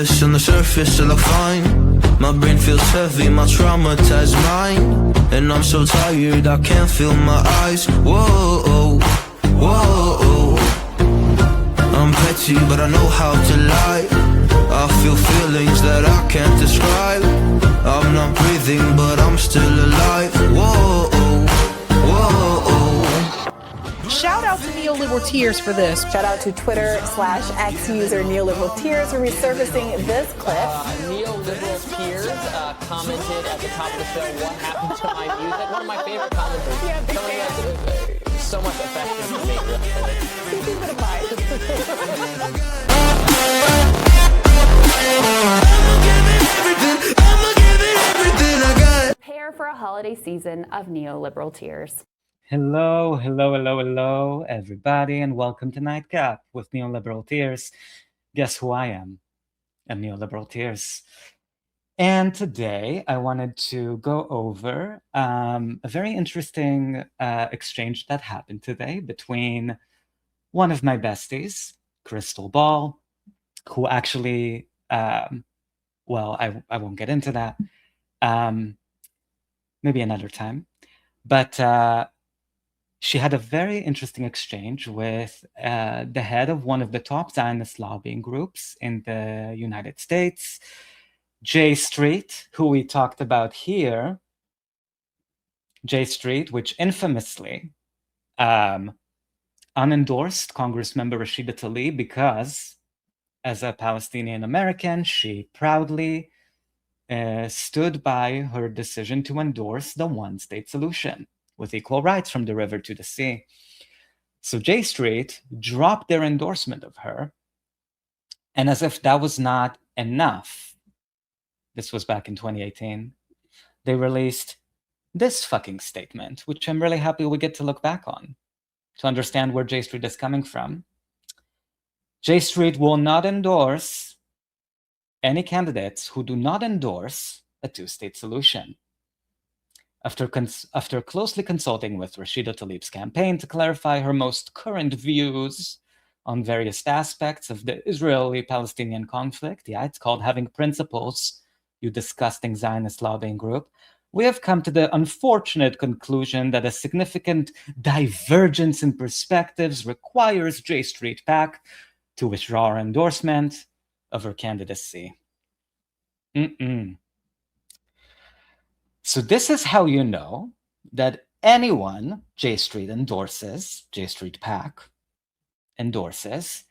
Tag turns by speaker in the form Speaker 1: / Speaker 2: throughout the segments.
Speaker 1: surface, on the surface I look fine. My brain feels heavy, my traumatized mind. And I'm so tired, I can't feel my eyes. Whoa, whoa. I'm petty, but I know how to lie. I feel feelings that I can't describe. I'm not breathing, but I'm still alive. Whoa, whoa.
Speaker 2: Shout out to Neoliberal Tears for this.
Speaker 3: Shout out to Twitter/X user Neoliberal Tears for resurfacing this clip.
Speaker 4: Neoliberal Tears commented at the top of the show, "What happened to my music?" One of my favorite commenters. Somebody has so much affection for me.
Speaker 3: He's a bit of bias. Prepare for a holiday season of Neoliberal Tears.
Speaker 5: Hello, everybody, and welcome to Nightcap with Neoliberal Tears. Guess who I am? I'm Neoliberal Tears. And today I wanted to go over a very interesting exchange that happened today between one of my besties, Crystal Ball, who actually, I won't get into that, maybe another time, but she had a very interesting exchange with the head of one of the top Zionist lobbying groups in the United States, J Street, who we talked about here. J Street, which infamously unendorsed Congressmember Rashida Tlaib because, as a Palestinian American, she proudly stood by her decision to endorse the one-state solution with equal rights from the river to the sea. So J Street dropped their endorsement of her, and as if that was not enough, this was back in 2018, they released this fucking statement, which I'm really happy we get to look back on to understand where J Street is coming from. J Street will not endorse any candidates who do not endorse a two-state solution. After closely consulting with Rashida Tlaib's campaign to clarify her most current views on various aspects of the Israeli-Palestinian conflict, yeah, it's called Having Principles, you disgusting Zionist lobbying group, we have come to the unfortunate conclusion that a significant divergence in perspectives requires J Street PAC to withdraw her endorsement of her candidacy. So this is how you know that anyone J Street endorses, J Street PAC endorses,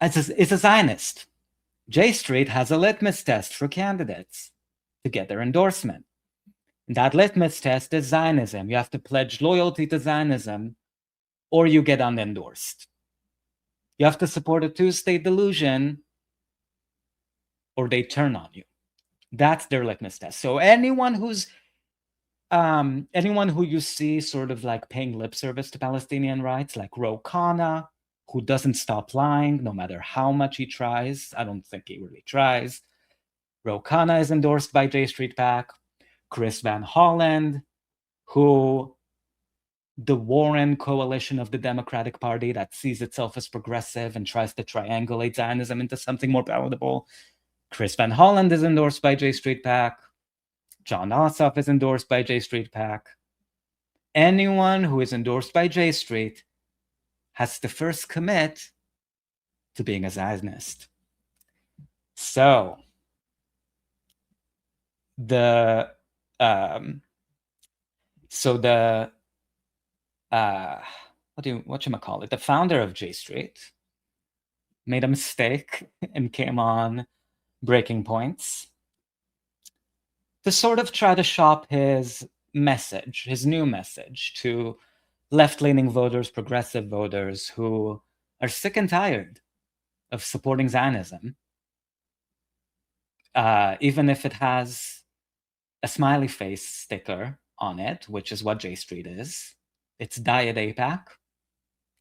Speaker 5: is a Zionist. J Street has a litmus test for candidates to get their endorsement. And that litmus test is Zionism. You have to pledge loyalty to Zionism or you get unendorsed. You have to support a two-state delusion or they turn on you. That's their litmus test. So anyone who you see sort of like paying lip service to Palestinian rights, like Ro Khanna, who doesn't stop lying no matter how much he tries. I don't think he really tries. Ro Khanna is endorsed by J Street PAC. Chris Van Holland, who the Warren coalition of the Democratic Party that sees itself as progressive and tries to triangulate Zionism into something more palatable. Chris Van Holland is endorsed by J Street PAC. John Ossoff is endorsed by J Street PAC. Anyone who is endorsed by J Street has to first commit to being a Zionist. So the founder of J Street made a mistake and came on Breaking Points to sort of try to shop his message, his new message to left-leaning voters, progressive voters who are sick and tired of supporting Zionism, even if it has a smiley face sticker on it, which is what J Street is. It's Diet AIPAC,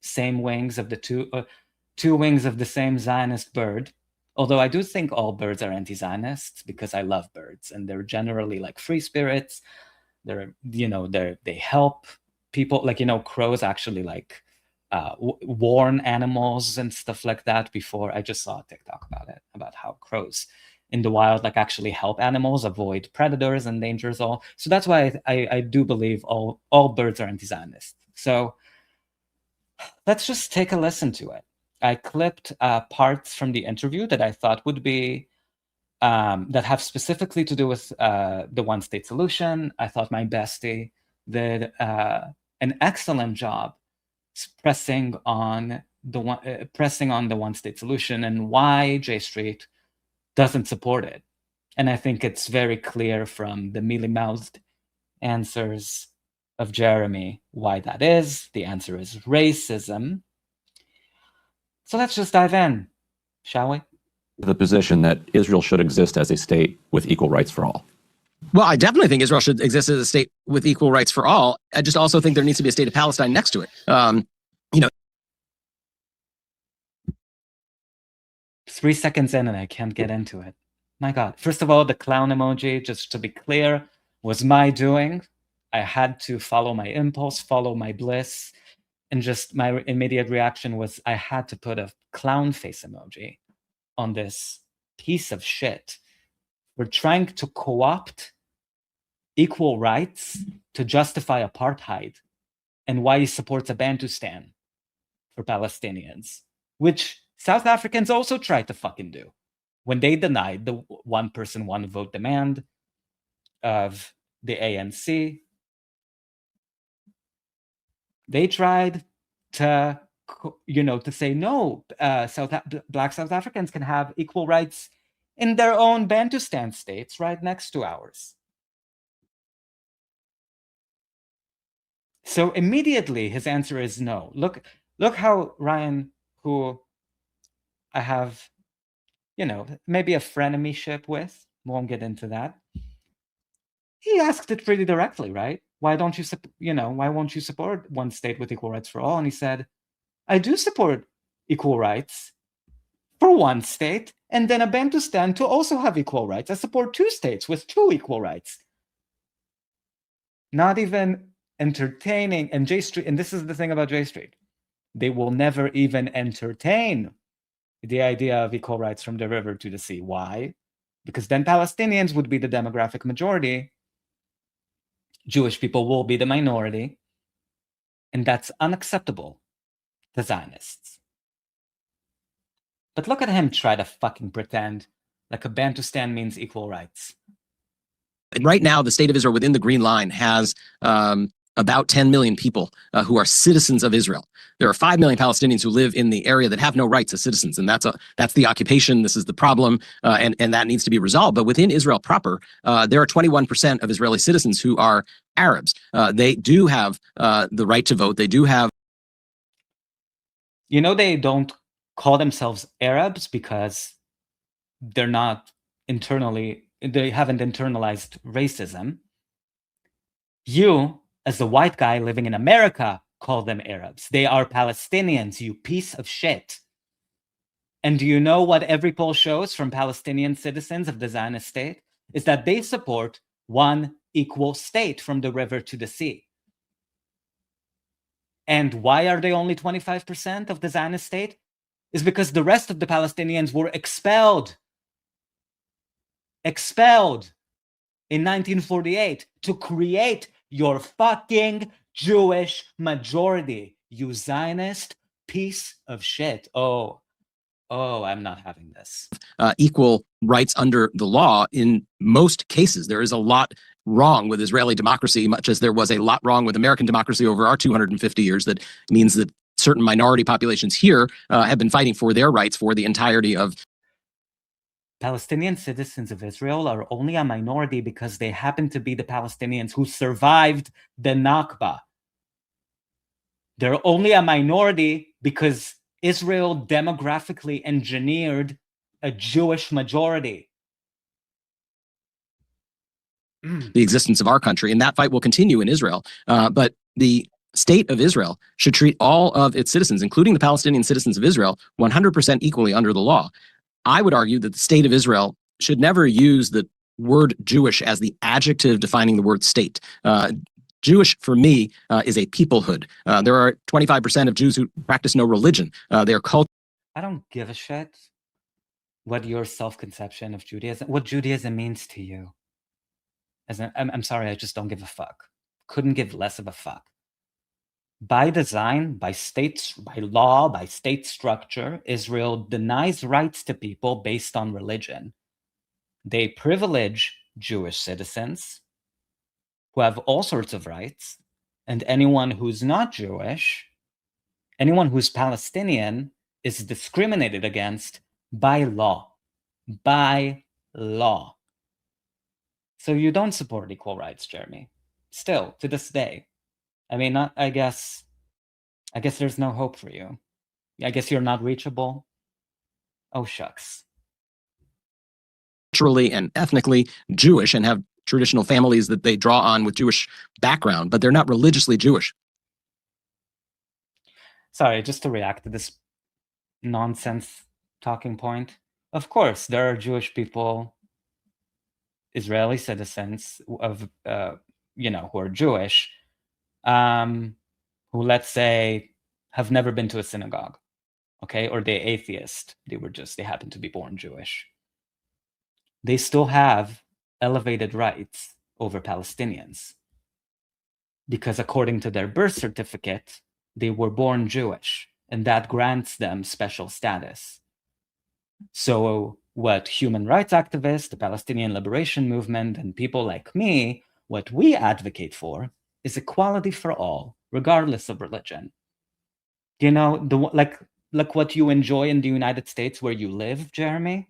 Speaker 5: same wings of the two wings of the same Zionist bird. Although I do think all birds are anti-Zionists because I love birds and they're generally like free spirits. They help people, like, crows actually like warn animals and stuff like that before. I just saw a TikTok about it, about how crows in the wild like actually help animals avoid predators and dangers all. So that's why I do believe all birds are anti-Zionist. So let's just take a listen to it. I clipped parts from the interview that I thought would be that have specifically to do with the one-state solution. I thought my bestie did an excellent job pressing on the one-state solution and why J Street doesn't support it. And I think it's very clear from the mealy-mouthed answers of Jeremy why that is. The answer is racism. So let's just dive in, shall we?
Speaker 6: The position that Israel should exist as a state with equal rights for all.
Speaker 7: Well, I definitely think Israel should exist as a state with equal rights for all. I just also think there needs to be a state of Palestine next to it.
Speaker 5: 3 seconds in and I can't get into it. My God. First of all, the clown emoji, just to be clear, was my doing. I had to follow my impulse, follow my bliss. And just my immediate reaction was I had to put a clown face emoji on this piece of shit. We're trying to co-opt equal rights to justify apartheid and why he supports a Bantustan for Palestinians, which South Africans also tried to fucking do when they denied the one person, one vote demand of the ANC. They tried to, to say, no, Black South Africans can have equal rights in their own Bantustan states right next to ours. So immediately his answer is no. Look how Ryan, who I have, maybe a frenemyship with, won't get into that. He asked it pretty directly, right? Why don't you, why won't you support one state with equal rights for all? And he said, I do support equal rights for one state, and then a Bantustan to also have equal rights. I support 2 states with 2 equal rights. Not even entertaining, and J Street, and this is the thing about J Street, they will never even entertain the idea of equal rights from the river to the sea. Why? Because then Palestinians would be the demographic majority, Jewish people will be the minority, and that's unacceptable to Zionists. But look at him try to fucking pretend like a Bantustan means equal rights.
Speaker 7: Right now, the state of Israel within the Green Line has about 10 million people who are citizens of Israel. There are 5 million Palestinians who live in the area that have no rights as citizens, and that's the occupation. This is the problem, and that needs to be resolved. But within Israel proper, there are 21% of Israeli citizens who are Arabs. They do have the right to vote. They do have.
Speaker 5: They don't call themselves Arabs because they're not they haven't internalized racism. You, as the white guy living in America, call them Arabs. They are Palestinians, you piece of shit. And do you know what every poll shows from Palestinian citizens of the Zionist state? Is that they support one equal state from the river to the sea. And why are they only 25% of the Zionist state? Is because the rest of the Palestinians were expelled in 1948 to create your fucking Jewish majority, you Zionist piece of shit. Oh, I'm not having this.
Speaker 7: Equal rights under the law in most cases. There is a lot wrong with Israeli democracy, much as there was a lot wrong with American democracy over our 250 years. That means that certain minority populations here have been fighting for their rights for the entirety of.
Speaker 5: Palestinian citizens of Israel are only a minority because they happen to be the Palestinians who survived the Nakba. They're only a minority because Israel demographically engineered a Jewish majority.
Speaker 7: The existence of our country, and that fight will continue in Israel. But the state of Israel should treat all of its citizens, including the Palestinian citizens of Israel, 100% equally under the law. I would argue that the state of Israel should never use the word Jewish as the adjective defining the word state. Jewish, for me, is a peoplehood. There are 25% of Jews who practice no religion. Their culture.
Speaker 5: I don't give a shit what your self-conception of Judaism, what Judaism means to you. I'm sorry, I just don't give a fuck. Couldn't give less of a fuck. By design, by law, by state structure, Israel denies rights to people based on religion. They privilege Jewish citizens who have all sorts of rights, and anyone who's not Jewish, anyone who's Palestinian, is discriminated against by law. By law. So you don't support equal rights, Jeremy. Still, to this day. I mean, I guess there's no hope for you. I guess you're not reachable. Oh, shucks.
Speaker 7: Culturally and ethnically Jewish and have traditional families that they draw on with Jewish background, but they're not religiously Jewish.
Speaker 5: Sorry, just to react to this nonsense talking point. Of course, there are Jewish people, Israeli citizens of, who are Jewish, who, let's say, have never been to a synagogue, okay? Or they're atheist. They happen to be born Jewish. They still have elevated rights over Palestinians because according to their birth certificate, they were born Jewish, and that grants them special status. So what human rights activists, the Palestinian Liberation Movement, and people like me, what we advocate for is equality for all, regardless of religion. You know, like what you enjoy in the United States where you live, Jeremy,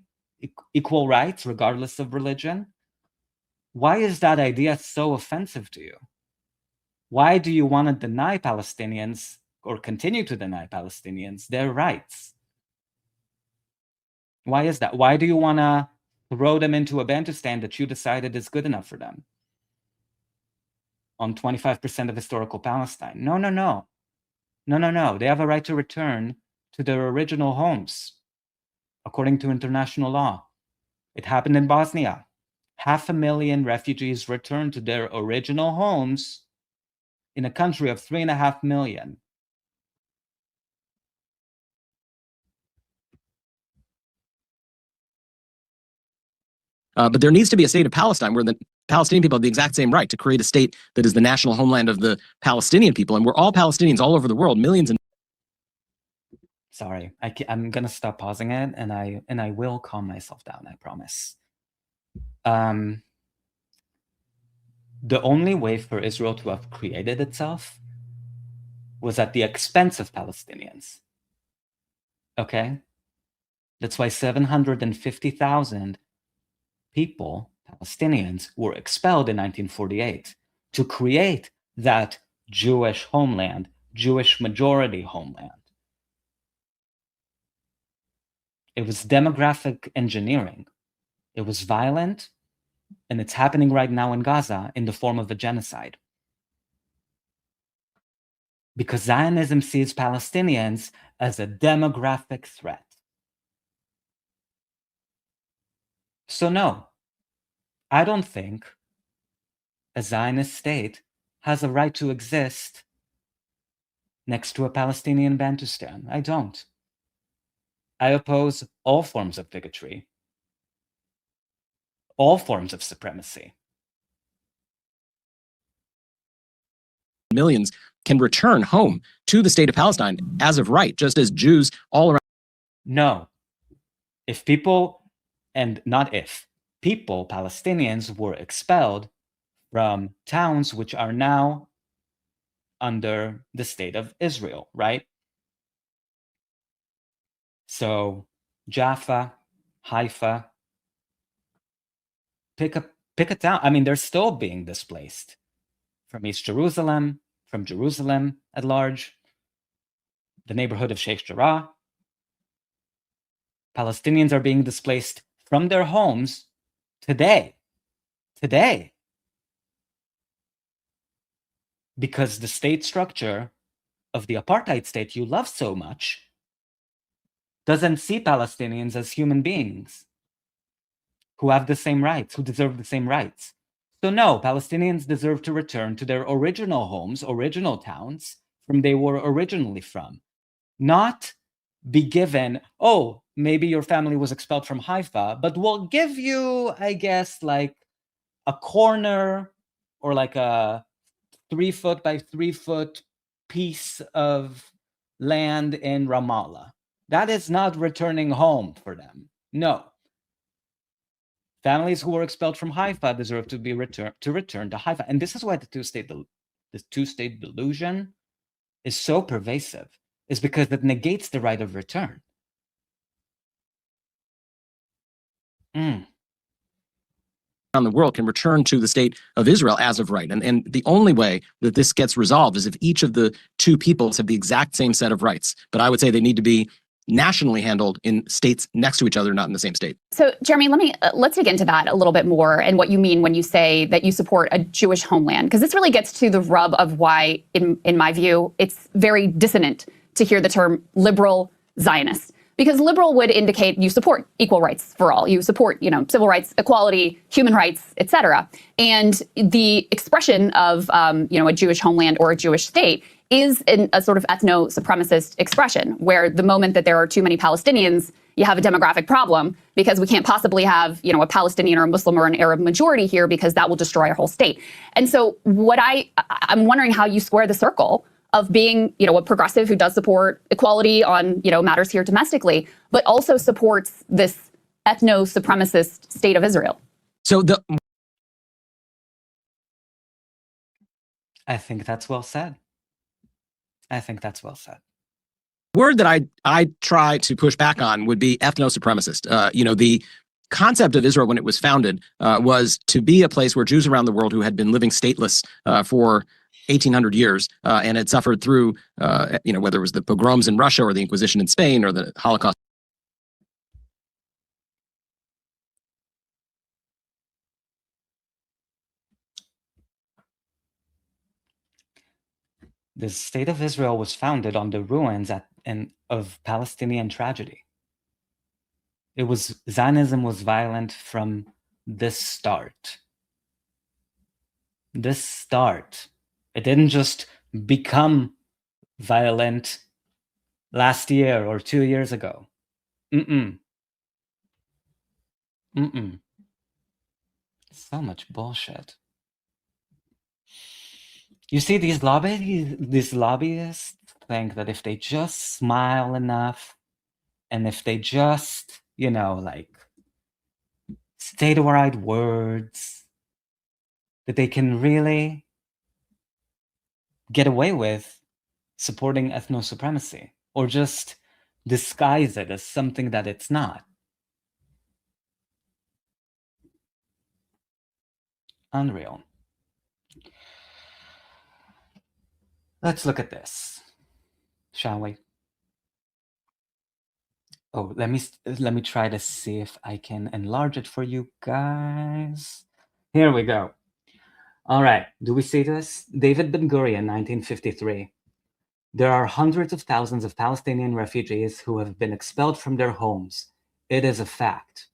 Speaker 5: equal rights, regardless of religion. Why is that idea so offensive to you? Why do you want to deny Palestinians or continue to deny Palestinians their rights? Why is that? Why do you want to throw them into a Bantustan that you decided is good enough for them on 25% of historical Palestine? No. They have a right to return to their original homes, according to international law. It happened in Bosnia. 500,000 refugees returned to their original homes in a country of 3.5 million.
Speaker 7: But there needs to be a state of Palestine where the Palestinian people have the exact same right to create a state that is the national homeland of the Palestinian people. And we're all Palestinians all over the world, millions and...
Speaker 5: Sorry, I'm going to stop pausing it, and I will calm myself down, I promise. The only way for Israel to have created itself was at the expense of Palestinians. Okay? That's why 750,000 people, Palestinians, were expelled in 1948 to create that Jewish homeland, Jewish majority homeland. It was demographic engineering. It was violent, and it's happening right now in Gaza in the form of a genocide. Because Zionism sees Palestinians as a demographic threat. So no, I don't think a Zionist state has a right to exist next to a Palestinian Bantustan. I don't. I oppose all forms of bigotry, all forms of supremacy.
Speaker 7: Millions can return home to the state of Palestine as of right, just as Jews all around.
Speaker 5: No. If people, and not if, people, Palestinians, were expelled from towns which are now under the state of Israel, right? So Jaffa, Haifa, pick a town. I mean, they're still being displaced from East Jerusalem, from Jerusalem at large, the neighborhood of Sheikh Jarrah. Palestinians are being displaced from their homes today. Because the state structure of the apartheid state you love so much doesn't see Palestinians as human beings who have the same rights, who deserve the same rights. So no, Palestinians deserve to return to their original homes, original towns, from they were originally from. Not be given, oh, maybe your family was expelled from Haifa, but we'll give you, I guess, like a corner or like a 3-foot by 3-foot piece of land in Ramallah. That is not returning home for them. No. Families who were expelled from Haifa deserve to be returned to Haifa. And this is why the two-state delusion is so pervasive, is because it negates the right of return.
Speaker 7: Around the world can return to the state of Israel as of right. And the only way that this gets resolved is if each of the two peoples have the exact same set of rights. But I would say they need to be nationally handled in states next to each other, not in the same state.
Speaker 8: So, Jeremy, let's dig into that a little bit more and what you mean when you say that you support a Jewish homeland, because this really gets to the rub of why, in my view, it's very dissonant to hear the term liberal Zionist. Because liberal would indicate you support equal rights for all. You support, civil rights, equality, human rights, etc. And the expression of, a Jewish homeland or a Jewish state is a sort of ethno-supremacist expression, where the moment that there are too many Palestinians, you have a demographic problem because we can't possibly have, a Palestinian or a Muslim or an Arab majority here because that will destroy our whole state. And so I'm wondering how you square the circle of being, a progressive who does support equality on, matters here domestically, but also supports this ethno-supremacist state of Israel.
Speaker 7: So
Speaker 5: I think that's well said.
Speaker 7: Word that I try to push back on would be ethno-supremacist. The concept of Israel when it was founded was to be a place where Jews around the world who had been living stateless for 1,800 years and had suffered through, whether it was the pogroms in Russia or the Inquisition in Spain or the Holocaust.
Speaker 5: The state of Israel was founded on the ruins of Palestinian tragedy. Zionism was violent from this start. It didn't just become violent last year or 2 years ago. So much bullshit. You see, these lobbyists think that if they just smile enough and if they just, say the right words, that they can really get away with supporting ethno-supremacy or just disguise it as something that it's not. Unreal. Let's look at this, shall we? Oh, let me try to see if I can enlarge it for you guys. Here we go. All right, do we see this? David Ben-Gurion, 1953. There are hundreds of thousands of Palestinian refugees who have been expelled from their homes. It is a fact.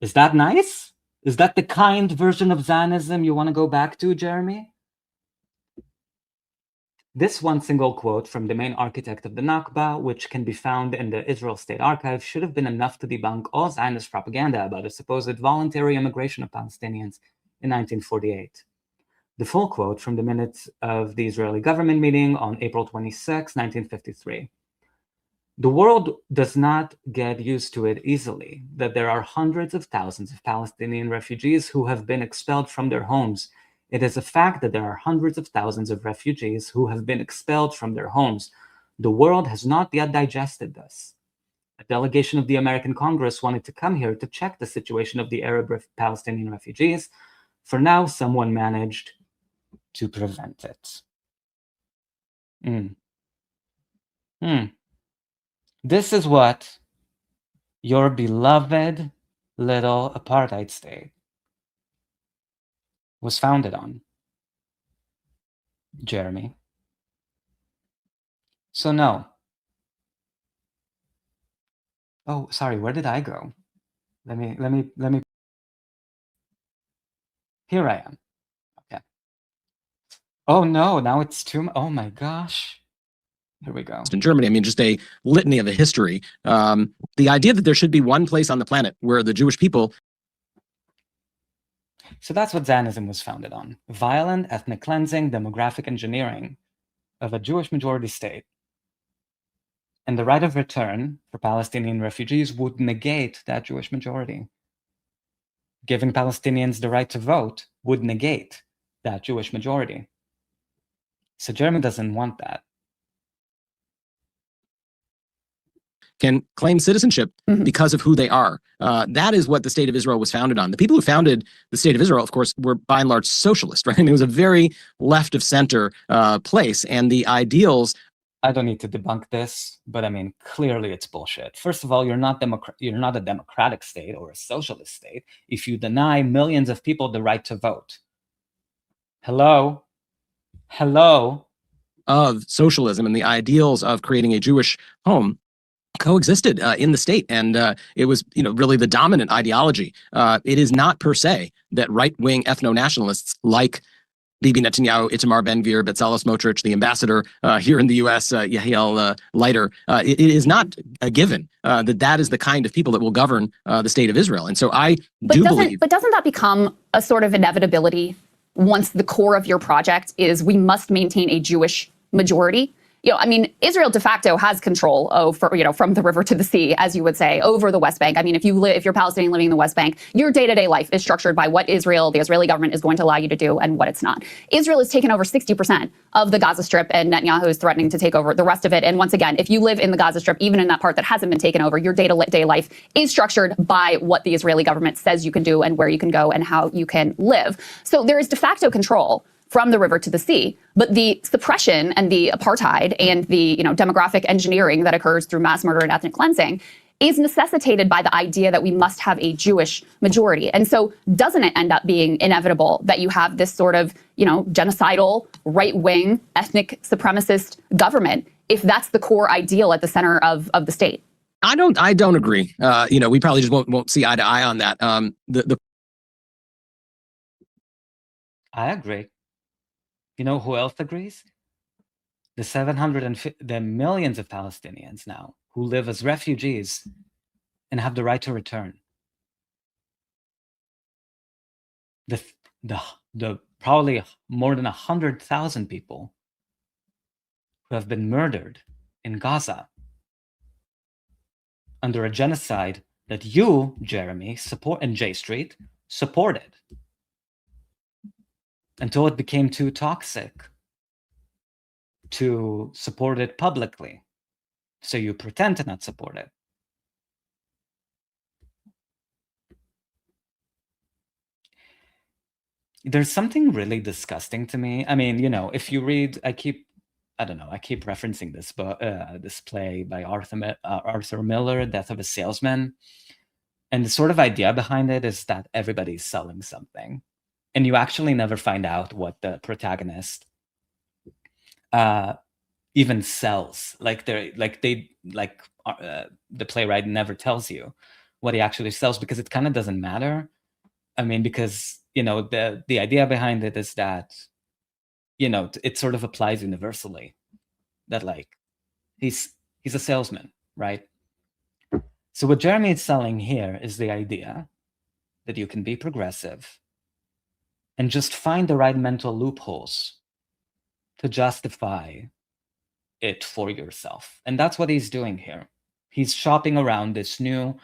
Speaker 5: Is that nice? Is that the kind version of Zionism you want to go back to, Jeremy? This one single quote from the main architect of the Nakba, which can be found in the Israel State Archive, should have been enough to debunk all Zionist propaganda about a supposed voluntary immigration of Palestinians in 1948. The full quote from the minutes of the Israeli government meeting on April 26, 1953. The world does not get used to it easily that there are hundreds of thousands of Palestinian refugees who have been expelled from their homes. It is a fact that there are hundreds of thousands of refugees who have been expelled from their homes. The world has not yet digested this. A delegation of the American Congress wanted to come here to check the situation of the Arab Palestinian refugees. For now, someone managed to prevent it. This is what your beloved little apartheid state was founded on, Jeremy. So no. Oh, sorry, where did I go? Let me. Here I am. Oh no, now it's too. Oh my gosh. Here we go.
Speaker 7: In Germany, I mean, just a litany of a history. The idea that there should be one place on the planet where the Jewish people.
Speaker 5: So that's what Zionism was founded on: violent ethnic cleansing, demographic engineering of a Jewish majority state. And the right of return for Palestinian refugees would negate that Jewish majority. Giving Palestinians the right to vote would negate that Jewish majority. So Germany doesn't want that.
Speaker 7: Can claim citizenship because of who they are. That is what the state of Israel was founded on. The people who founded the state of Israel, of course, were by and large socialist, right? I mean, it was a very left of center place, and the ideals.
Speaker 5: I don't need to debunk this, but I mean, clearly it's bullshit. First of all, you're not a democratic state or a socialist state if you deny millions of people the right to vote. Hello?
Speaker 7: Of socialism and the ideals of creating a Jewish home coexisted in the state, and it was, really the dominant ideology. It is not per se that right-wing ethno-nationalists like Bibi Netanyahu, Itamar Ben-Gvir, Bezalel Smotrich, the ambassador here in the U.S., Yahiel Leiter, it is not a given that is the kind of people that will govern the state of Israel. And so I believe.
Speaker 8: But doesn't that become a sort of inevitability once the core of your project is we must maintain a Jewish majority? I mean, Israel de facto has control from the river to the sea, as you would say, over the West Bank. I mean, if you're Palestinian living in the West Bank, your day-to-day life is structured by what the Israeli government is going to allow you to do and what it's not. Israel has taken over 60% of the Gaza Strip, and Netanyahu is threatening to take over the rest of it. And once again, if you live in the Gaza Strip, even in that part that hasn't been taken over, your day-to-day life is structured by what the Israeli government says you can do and where you can go and how you can live. So there is de facto control from the river to the sea, but the suppression and the apartheid and the demographic engineering that occurs through mass murder and ethnic cleansing is necessitated by the idea that we must have a Jewish majority. And so doesn't it end up being inevitable that you have this sort of, genocidal, right-wing, ethnic supremacist government if that's the core ideal at the center of the state?
Speaker 7: I don't agree. We probably just won't see eye to eye on that.
Speaker 5: I agree. You know who else agrees? The millions of Palestinians now who live as refugees and have the right to return. The probably more than 100,000 people who have been murdered in Gaza under a genocide that you, Jeremy, and J Street supported. Until it became too toxic to support it publicly. So you pretend to not support it. There's something really disgusting to me. I mean, if you read, I keep referencing this, but this play by Arthur Miller, Death of a Salesman. And the sort of idea behind it is that everybody's selling something. And you actually never find out what the protagonist even sells. The playwright never tells you what he actually sells because it kind of doesn't matter. I mean, because the idea behind it is that it sort of applies universally. That he's a salesman, right? So what Jeremy is selling here is the idea that you can be progressive and just find the right mental loopholes to justify it for yourself. And that's what he's doing here. He's shopping around these new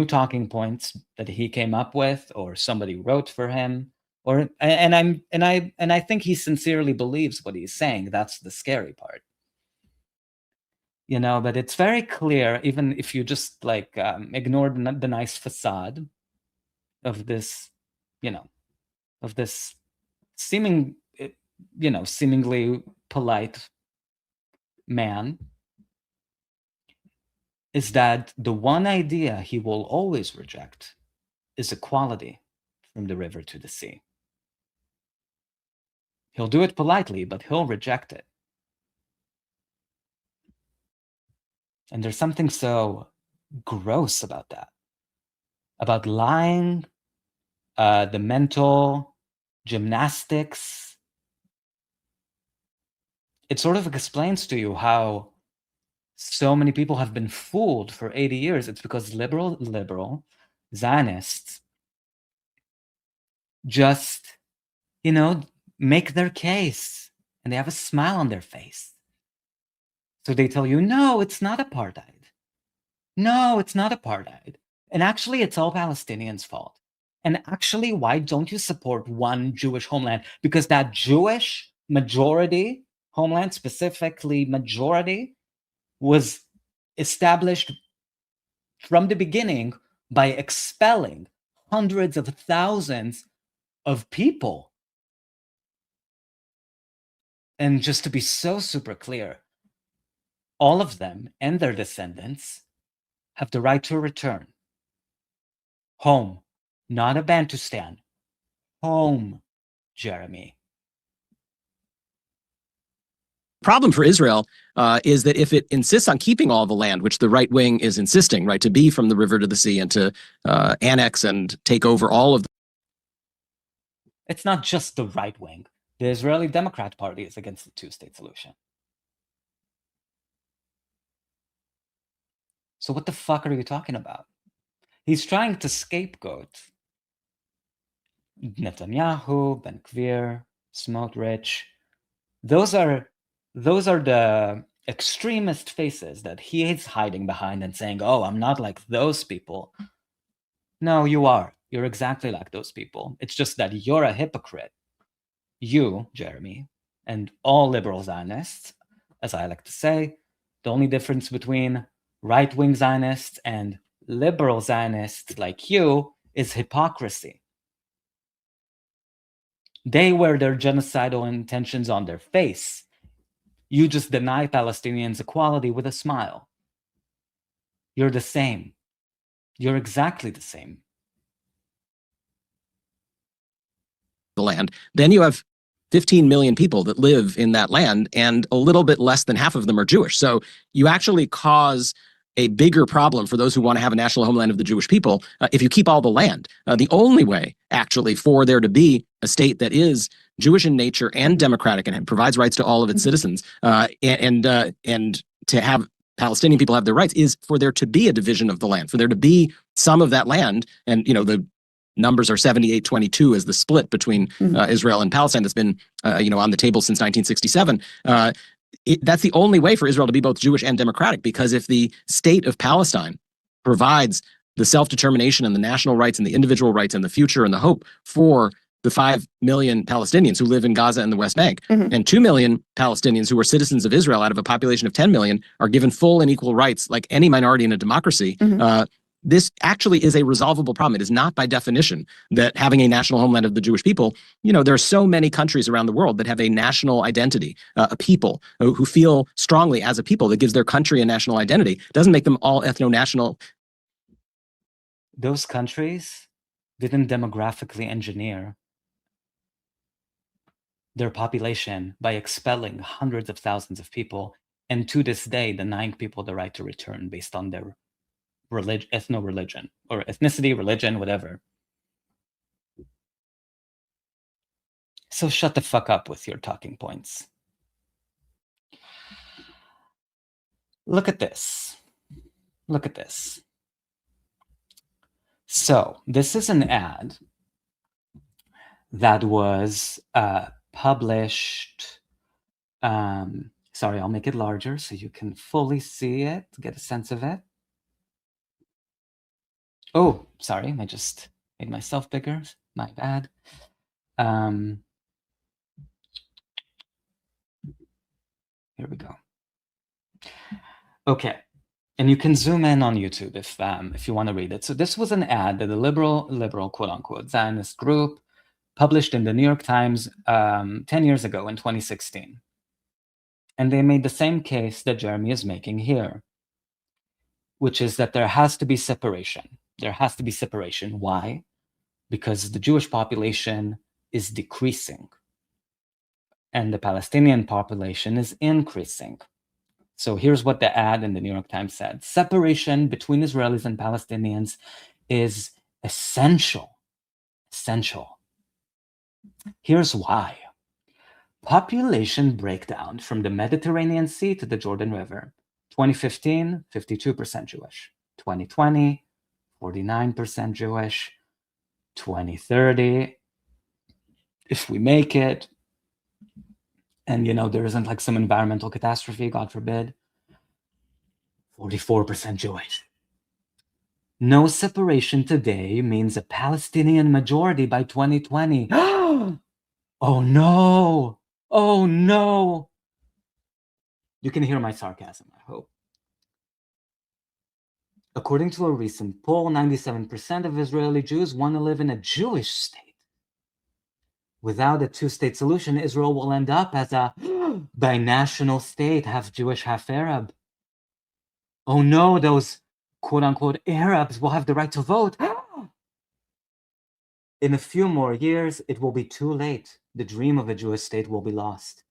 Speaker 5: talking points that he came up with or somebody wrote for him. And I think he sincerely believes what he's saying. That's the scary part. But it's very clear, even if you just ignore the nice facade of this, of this seemingly polite man, is that the one idea he will always reject is equality from the river to the sea. He'll do it politely, but he'll reject it. And there's something so gross about that, about lying, the mental gymnastics it sort of explains to you how so many people have been fooled for 80 years. It's because liberal Zionists just, make their case, and they have a smile on their face. So they tell you, no, it's not apartheid. No, it's not apartheid. And actually, it's all Palestinians' fault. And actually, why don't you support one Jewish homeland? Because that Jewish majority homeland, specifically majority, was established from the beginning by expelling hundreds of thousands of people. And just to be so super clear, all of them and their descendants have the right to return home, not a Bantustan. Home, Jeremy.
Speaker 7: Problem for Israel is that if it insists on keeping all the land, which the right wing is insisting, right, to be from the river to the sea and to annex and take over all of
Speaker 5: It's not just the right wing. The Israeli Democrat Party is against the two-state solution. So what the fuck are you talking about? He's trying to scapegoat Netanyahu, Ben Gvir, Smotrich. Those are the extremist faces that he is hiding behind and saying, oh, I'm not like those people. No, you are. You're exactly like those people. It's just that you're a hypocrite. You, Jeremy, and all liberal Zionists, as I like to say, the only difference between right-wing Zionists and liberal Zionists like you is hypocrisy. They wear their genocidal intentions on their face. You just deny Palestinians equality with a smile. You're the same. You're exactly the same.
Speaker 7: the land. Then you have 15 million people that live in that land, and a little bit less than half of them are Jewish. So you actually cause a bigger problem for those who want to have a national homeland of the Jewish people if you keep all the land. The only way, actually, for there to be a state that is Jewish in nature and democratic and provides rights to all of its citizens, and to have Palestinian people have their rights, is for there to be a division of the land, for there to be some of that land. And, you know, the numbers are 78-22 as the split between Israel and Palestine that's been, on the table since 1967. That's the only way for Israel to be both Jewish and democratic, because if the state of Palestine provides the self-determination and the national rights and the individual rights and the future and the hope for the 5 million Palestinians who live in Gaza and the West Bank, and 2 million Palestinians who are citizens of Israel out of a population of 10 million are given full and equal rights like any minority in a democracy, this actually is a resolvable problem. It is not by definition that having a national homeland of the Jewish people, there are so many countries around the world that have a national identity, a people who feel strongly as a people that gives their country a national identity. It doesn't make them all ethno-national.
Speaker 5: Those countries didn't demographically engineer their population by expelling hundreds of thousands of people, and to this day denying people the right to return based on their ethno-religion or ethnicity, religion, whatever. So shut the fuck up with your talking points. Look at this. Look at this. So this is an ad that was published. Sorry, I'll make it larger so you can fully see it, get a sense of it. Oh, sorry, I just made myself bigger. My bad. Here we go. Okay, and you can zoom in on YouTube if you want to read it. So this was an ad that a liberal quote unquote Zionist group published in the New York Times 10 years ago in 2016, and they made the same case that Jeremy is making here, which is that there has to be separation. There has to be separation. Why? Because the Jewish population is decreasing and the Palestinian population is increasing. So here's what the ad in the New York Times said. Separation between Israelis and Palestinians is essential. Essential. Here's why. Population breakdown from the Mediterranean Sea to the Jordan River. 2015, 52% Jewish. 2020, 49% Jewish. 2030, if we make it, and there isn't like some environmental catastrophe, God forbid, 44% Jewish. No separation today means a Palestinian majority by 2020. Oh no! Oh no! You can hear my sarcasm, I hope. According to a recent poll, 97% of Israeli Jews want to live in a Jewish state. Without a two-state solution, Israel will end up as a binational state, half Jewish, half Arab. Oh no, those quote-unquote Arabs will have the right to vote. In a few more years, it will be too late. The dream of a Jewish state will be lost.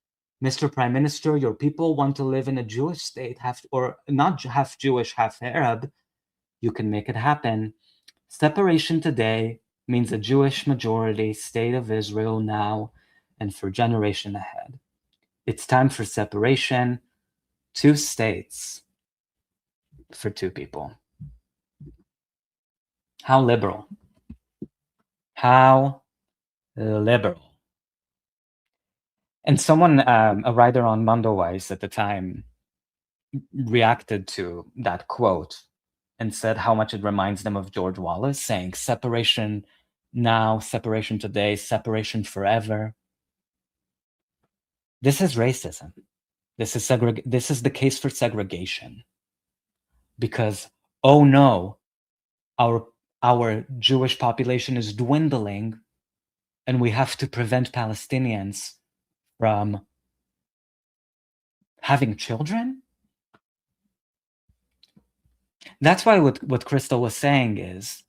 Speaker 5: Mr. Prime Minister, your people want to live in a Jewish state, or not half Jewish, half Arab. You can make it happen. Separation today means a Jewish majority state of Israel now and for generation ahead. It's time for separation, 2 states for 2 people. How liberal. How liberal. And someone, a writer on Mondoweiss at the time, reacted to that quote and said how much it reminds them of George Wallace saying separation now, separation today, separation forever. This is racism. This is the case for segregation. Because, oh no, our Jewish population is dwindling and we have to prevent Palestinians from having children? That's why what Crystal was saying is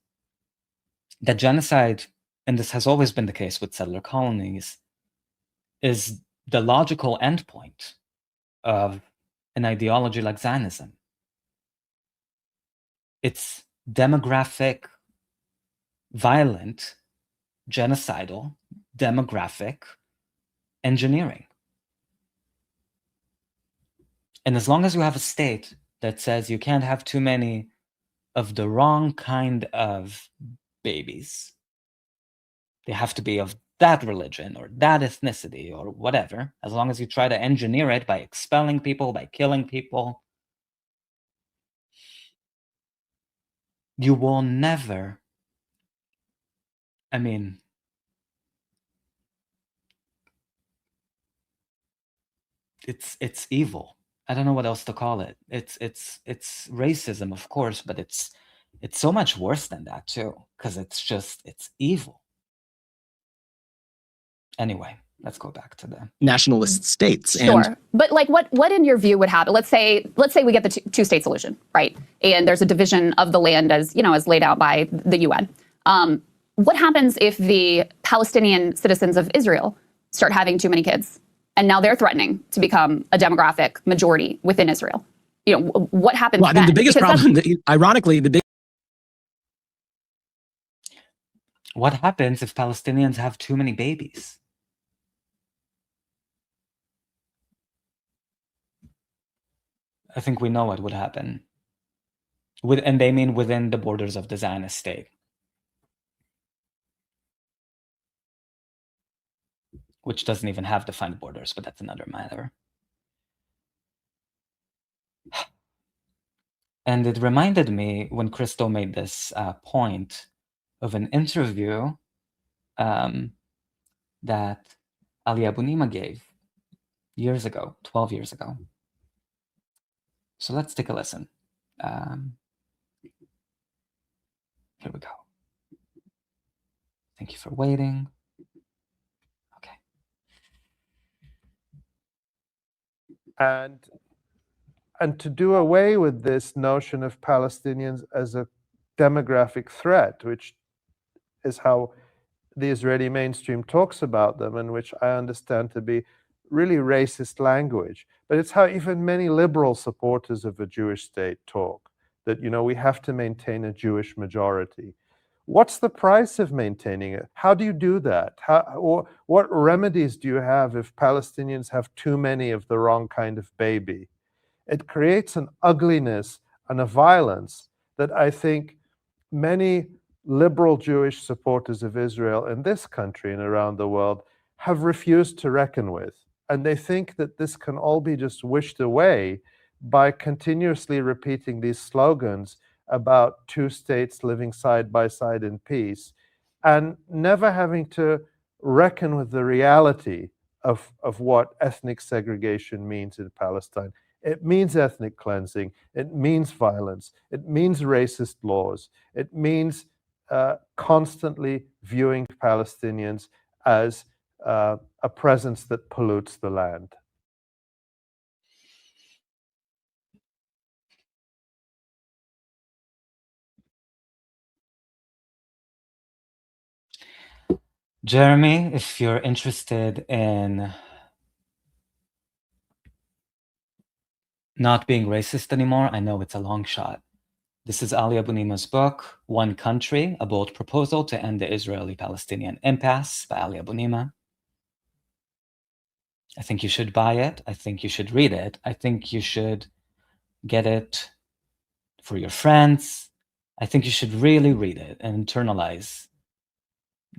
Speaker 5: that genocide, and this has always been the case with settler colonies, is the logical endpoint of an ideology like Zionism. It's demographic, violent, genocidal, demographic engineering. And as long as you have a state that says you can't have too many of the wrong kind of babies, they have to be of that religion or that ethnicity or whatever, as long as you try to engineer it by expelling people, by killing people, you will never, it's evil. I don't know what else to call it. It's racism, of course, but it's so much worse than that too, because it's evil. Anyway, let's go back to the
Speaker 7: nationalist states.
Speaker 8: Sure,
Speaker 7: And
Speaker 8: but like, what in your view would happen? Let's say we get the two-state solution, right? And there's a division of the land as laid out by the UN. What happens if the Palestinian citizens of Israel start having too many kids? And now they're threatening to become a demographic majority within Israel. What happens
Speaker 7: well, I
Speaker 8: then?
Speaker 7: mean, the biggest problem, ironically,
Speaker 5: what happens if Palestinians have too many babies? I think we know what would happen. And they mean within the borders of the Zionist state. Which doesn't even have defined borders, but that's another matter. And it reminded me when Crystal made this point of an interview that Ali Abunimah gave years ago, 12 years ago. So let's take a listen. Here we go. Thank you for waiting. Okay.
Speaker 9: And to do away with this notion of Palestinians as a demographic threat, which is how the Israeli mainstream talks about them, and which I understand to be really racist language. But it's how even many liberal supporters of a Jewish state talk, that, we have to maintain a Jewish majority. What's the price of maintaining it? How do you do that? Or what remedies do you have if Palestinians have too many of the wrong kind of baby? It creates an ugliness and a violence that I think many liberal Jewish supporters of Israel in this country and around the world have refused to reckon with. And they think that this can all be just wished away by continuously repeating these slogans about two states living side by side in peace and never having to reckon with the reality of what ethnic segregation means in Palestine. It means ethnic cleansing. It means violence. It means racist laws. It means constantly viewing Palestinians as a presence that pollutes the land.
Speaker 5: Jeremy, if you're interested in not being racist anymore, I know it's a long shot. This is Ali Abunima's book, One Country, A Bold Proposal to End the Israeli-Palestinian Impasse by Ali Abunima. I think you should buy it. I think you should read it. I think you should get it for your friends. I think you should really read it and internalize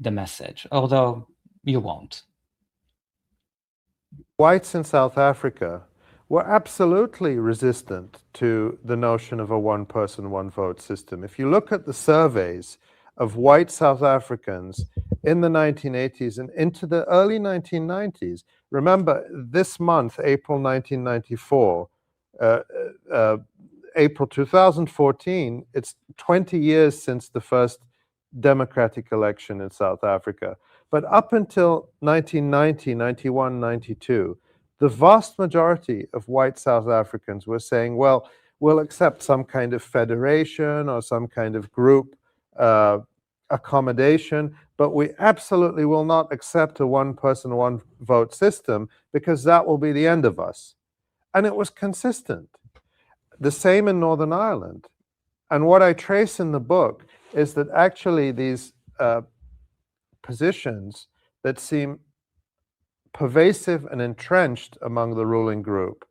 Speaker 5: the message, although you won't.
Speaker 9: Whites in South Africa were absolutely resistant to the notion of a one-person, one-vote system. If you look at the surveys of white South Africans in the 1980s and into the early 1990s, remember this month, April 1994, April 2014, it's 20 years since the first democratic election in South Africa. But up until 1990, 91, 92, the vast majority of white South Africans were saying, well, we'll accept some kind of federation or some kind of group accommodation, but we absolutely will not accept a one-person, one-vote system because that will be the end of us. And it was consistent. The same in Northern Ireland. And what I trace in the book is that actually these positions that seem pervasive and entrenched among the ruling group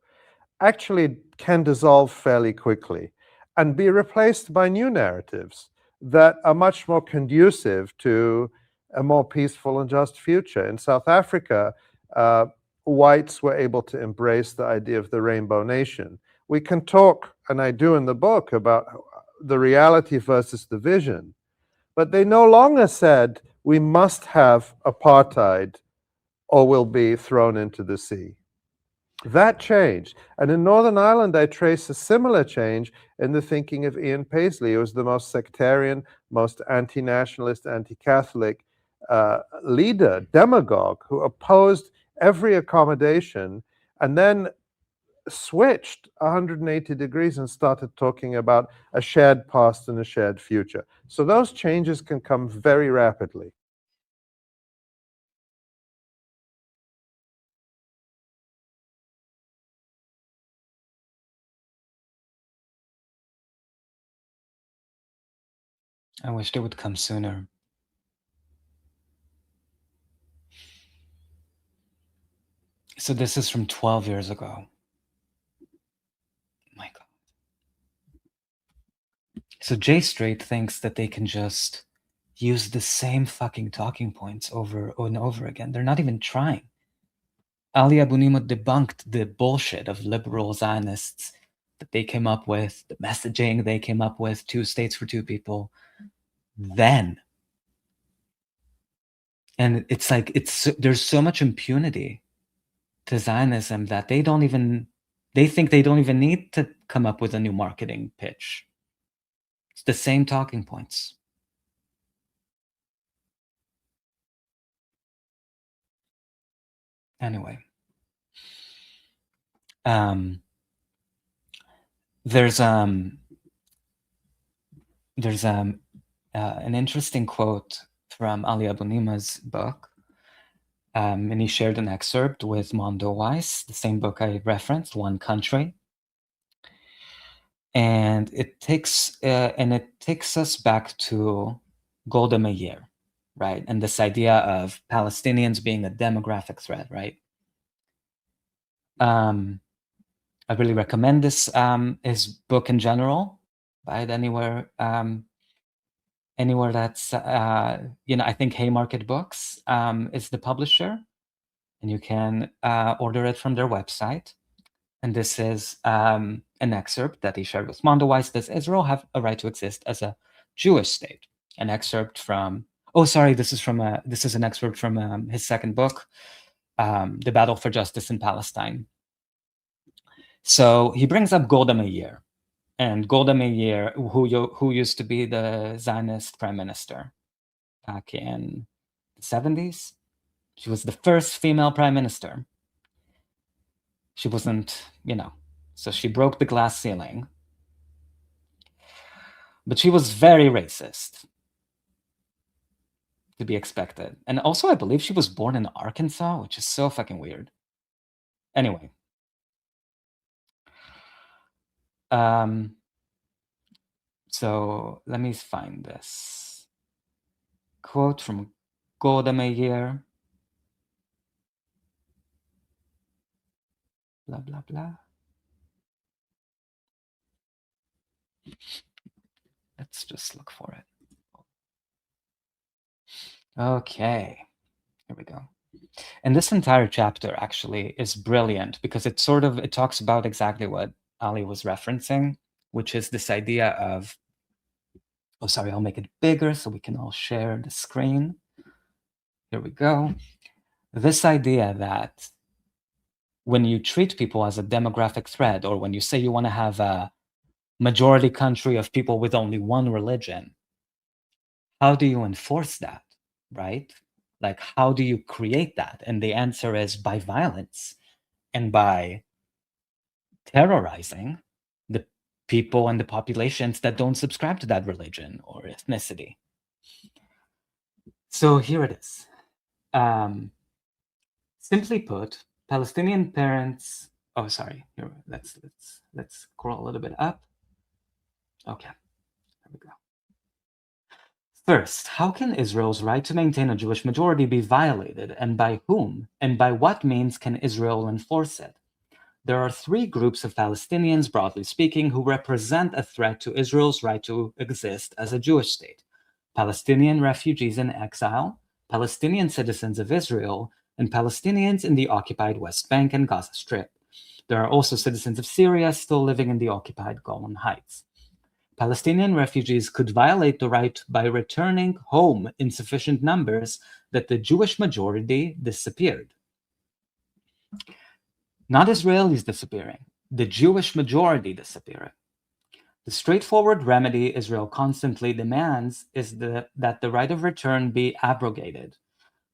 Speaker 9: actually can dissolve fairly quickly and be replaced by new narratives that are much more conducive to a more peaceful and just future. In South Africa, whites were able to embrace the idea of the rainbow nation. We can talk, and I do in the book, about the reality versus the vision, but they no longer said we must have apartheid or we'll be thrown into the sea. That changed. And in Northern Ireland, I trace a similar change in the thinking of Ian Paisley, who was the most sectarian, most anti-nationalist, anti-Catholic leader, demagogue, who opposed every accommodation and then switched 180 degrees and started talking about a shared past and a shared future. So those changes can come very rapidly.
Speaker 5: I wished it would come sooner. So this is from 12 years ago. My God. So J Street thinks that they can just use the same fucking talking points over and over again. They're not even trying. Ali Abunimah debunked the bullshit of liberal Zionists that they came up with, the messaging they came up with, 2 states for 2 people. Then. And it's like, there's so much impunity to Zionism that they think they don't even need to come up with a new marketing pitch. It's the same talking points. Anyway. There's an interesting quote from Ali Abunimah's book, and he shared an excerpt with Mondo Weiss, the same book I referenced, One Country, and it takes us back to Golda Meir, right? And this idea of Palestinians being a demographic threat, right? I really recommend this his book in general, right? Anywhere that's I think Haymarket Books is the publisher, and you can order it from their website. And this is an excerpt that he shared with Mondoweiss. Does Israel have a right to exist as a Jewish state? An excerpt from this is an excerpt from his second book, The Battle for Justice in Palestine. So he brings up Golda Meir, and Golda Meir, who used to be the Zionist prime minister back in the 70s. She was the first female prime minister. She wasn't, so she broke the glass ceiling. But she was very racist, to be expected. And also, I believe she was born in Arkansas, which is so fucking weird. Anyway. So let me find this quote from Golda Meir. Blah, blah, blah. Let's just look for it. Okay, here we go. And this entire chapter actually is brilliant because it talks about exactly what Ali was referencing, which is this idea of, I'll make it bigger so we can all share the screen. Here we go. This idea that when you treat people as a demographic threat, or when you say you want to have a majority country of people with only one religion, how do you enforce that, right? Like, how do you create that? And the answer is by violence and by terrorizing the people and the populations that don't subscribe to that religion or ethnicity. So here it is. Simply put, Palestinian parents. Oh, sorry. Here, let's scroll a little bit up. Okay, there we go. First, how can Israel's right to maintain a Jewish majority be violated, and by whom? And by what means can Israel enforce it? There are three groups of Palestinians, broadly speaking, who represent a threat to Israel's right to exist as a Jewish state: Palestinian refugees in exile, Palestinian citizens of Israel, and Palestinians in the occupied West Bank and Gaza Strip. There are also citizens of Syria still living in the occupied Golan Heights. Palestinian refugees could violate the right by returning home in sufficient numbers that the Jewish majority disappeared. Not Israelis disappearing, the Jewish majority disappearing. The straightforward remedy Israel constantly demands is that the right of return be abrogated.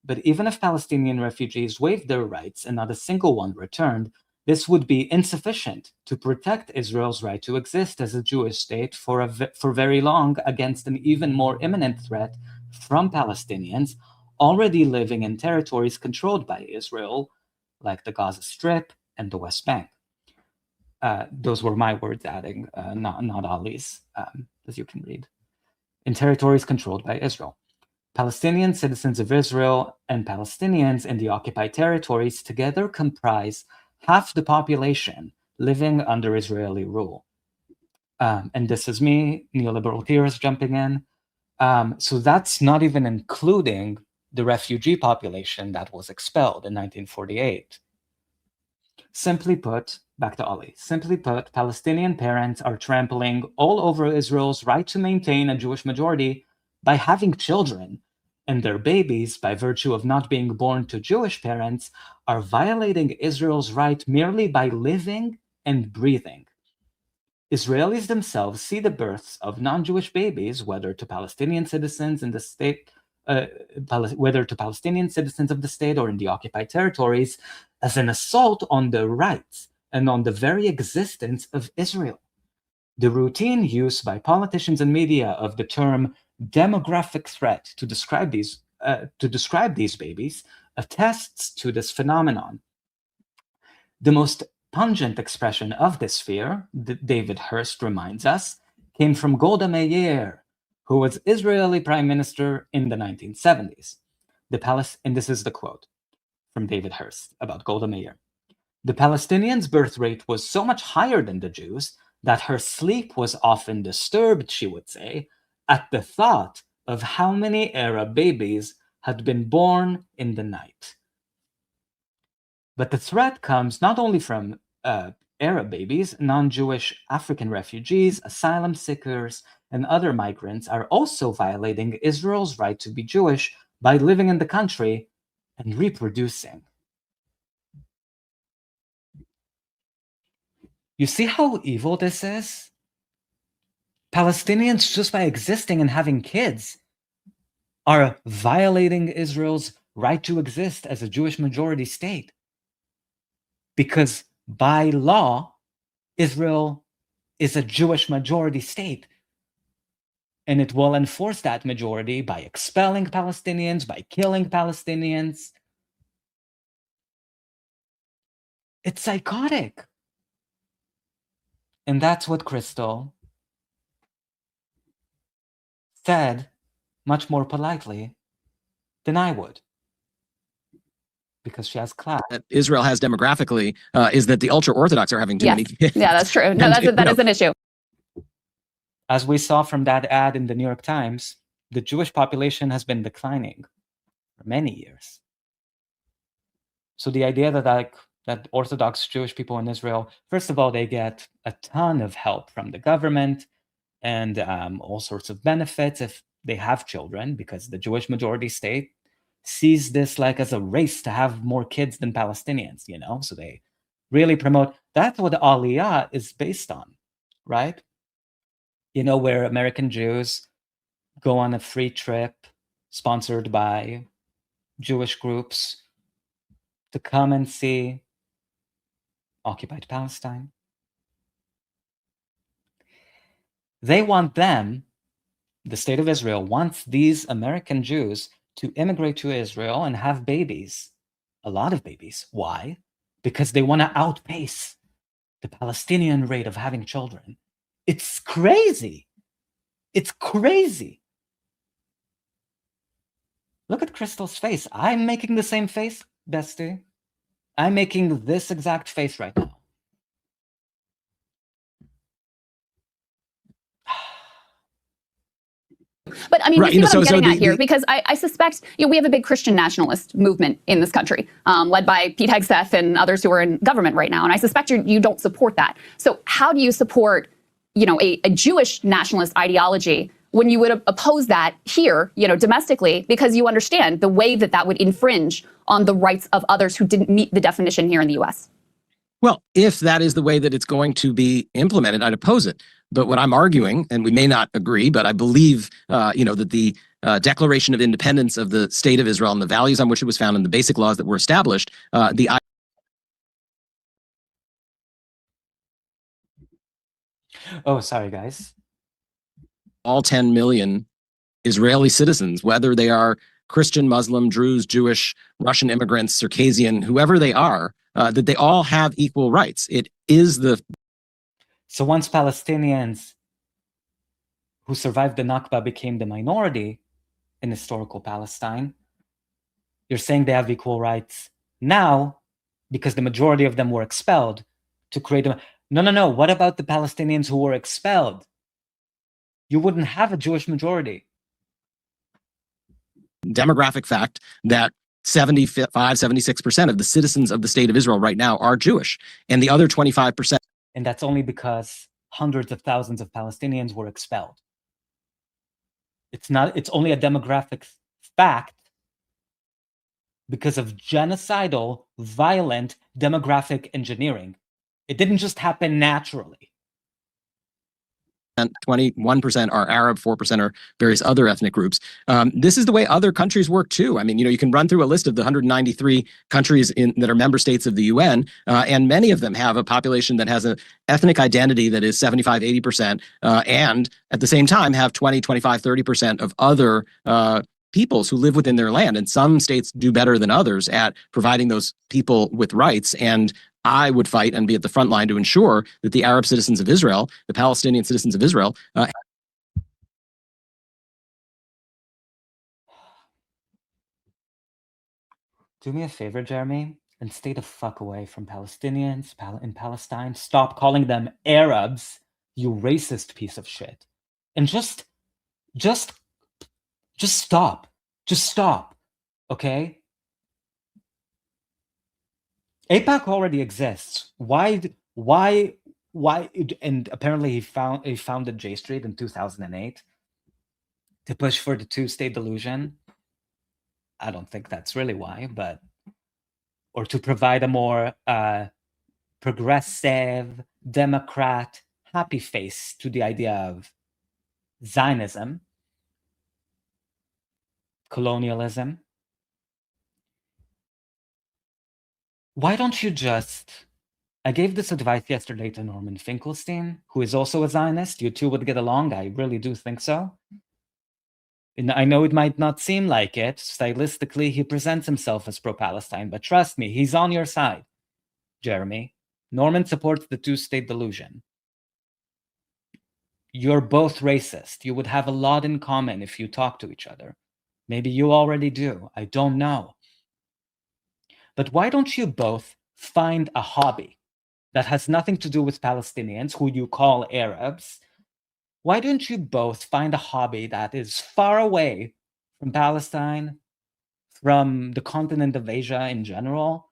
Speaker 5: But even if Palestinian refugees waived their rights and not a single one returned, this would be insufficient to protect Israel's right to exist as a Jewish state for very long against an even more imminent threat from Palestinians already living in territories controlled by Israel, like the Gaza Strip and the West Bank. Those were my words adding, not Ali's, as you can read. In territories controlled by Israel. Palestinian citizens of Israel and Palestinians in the occupied territories together comprise half the population living under Israeli rule. And this is me, neoliberal tears, jumping in. So that's not even including the refugee population that was expelled in 1948. Simply put, back to Ali, simply put, Palestinian parents are trampling all over Israel's right to maintain a Jewish majority by having children, and their babies, by virtue of not being born to Jewish parents, are violating Israel's right merely by living and breathing. Israelis themselves see the births of non-Jewish babies, whether to Palestinian citizens in the state, whether to Palestinian citizens of the state or in the occupied territories, as an assault on their rights and on the very existence of Israel. The routine use by politicians and media of the term demographic threat to describe these babies attests to this phenomenon. The most pungent expression of this fear, David Hurst reminds us, came from Golda Meir, who was Israeli prime minister in the 1970s. And this is the quote from David Hearst about Golda Meir. The Palestinians' birth rate was so much higher than the Jews that her sleep was often disturbed, she would say, at the thought of how many Arab babies had been born in the night. But the threat comes not only from Arab babies, non-Jewish African refugees, asylum seekers, and other migrants are also violating Israel's right to be Jewish by living in the country and reproducing. You see how evil this is? Palestinians, just by existing and having kids, are violating Israel's right to exist as a Jewish majority state. Because by law, Israel is a Jewish majority state. And it will enforce that majority by expelling Palestinians, by killing Palestinians. It's psychotic. And that's what Crystal said much more politely than I would. Because she has class.
Speaker 7: That Israel has demographically is that the ultra-Orthodox are having too many kids.
Speaker 8: Yeah, that's true. No, that is an issue.
Speaker 5: As we saw from that ad in the New York Times, the Jewish population has been declining for many years. So the idea that Orthodox Jewish people in Israel, first of all, they get a ton of help from the government and all sorts of benefits if they have children, because the Jewish majority state sees this like as a race to have more kids than Palestinians, you know? So they really promote, that's what Aliyah is based on, right? You know, where American Jews go on a free trip sponsored by Jewish groups to come and see occupied Palestine. They want them, the state of Israel wants these American Jews to immigrate to Israel and have babies, a lot of babies. Why? Because they want to outpace the Palestinian rate of having children. It's crazy. It's crazy. Look at Crystal's face. I'm making the same face, bestie. I'm making this exact face right now.
Speaker 8: But I mean,
Speaker 7: Right,
Speaker 8: you see what I'm getting at here, because I suspect, we have a big Christian nationalist movement in this country, led by Pete Hegseth and others who are in government right now. And I suspect you don't support that. So how do you support, a Jewish nationalist ideology when you would oppose that here, domestically, because you understand the way that would infringe on the rights of others who didn't meet the definition here in the U.S.?
Speaker 7: Well, if that is the way that it's going to be implemented, I'd oppose it. But what I'm arguing, and we may not agree, but I believe, that the Declaration of Independence of the State of Israel and the values on which it was founded and the basic laws that were established,
Speaker 5: Oh, sorry, guys.
Speaker 7: All 10 million Israeli citizens, whether they are Christian, Muslim, Druze, Jewish, Russian immigrants, Circassian, whoever they are, that they all have equal rights. It is the...
Speaker 5: So once Palestinians who survived the Nakba became the minority in historical Palestine, you're saying they have equal rights now because the majority of them were expelled to create a... No. What about the Palestinians who were expelled? You wouldn't have a Jewish majority.
Speaker 7: Demographic fact that 76% of the citizens of the state of Israel right now are Jewish, and the other 25%.
Speaker 5: And that's only because hundreds of thousands of Palestinians were expelled. It's only a demographic fact because of genocidal, violent demographic engineering. It didn't just happen naturally.
Speaker 7: 21% are Arab, 4% are various other ethnic groups. This is the way other countries work too. I mean, you can run through a list of the 193 countries that are member states of the UN, and many of them have a population that has an ethnic identity that is 75, 80%, and at the same time have 20, 25, 30% of other peoples who live within their land. And some states do better than others at providing those people with rights. And I would fight and be at the front line to ensure that the Arab citizens of Israel, the Palestinian citizens of Israel,
Speaker 5: Do me a favor, Jeremy, and stay the fuck away from Palestinians in Palestine. Stop calling them Arabs, you racist piece of shit. And just stop. Just stop. Okay? AIPAC already exists. Why? And apparently he founded J Street in 2008 to push for the two-state delusion. I don't think that's really why, but or to provide a more progressive, Democrat, happy face to the idea of Zionism, colonialism. Why don't you just... I gave this advice yesterday to Norman Finkelstein, who is also a Zionist. You two would get along. I really do think so. And I know it might not seem like it. Stylistically, he presents himself as pro-Palestine, but trust me, he's on your side, Jeremy. Norman supports the two-state delusion. You're both racist. You would have a lot in common if you talk to each other. Maybe you already do. I don't know. But why don't you both find a hobby that has nothing to do with Palestinians, who you call Arabs? Why don't you both find a hobby that is far away from Palestine, from the continent of Asia in general?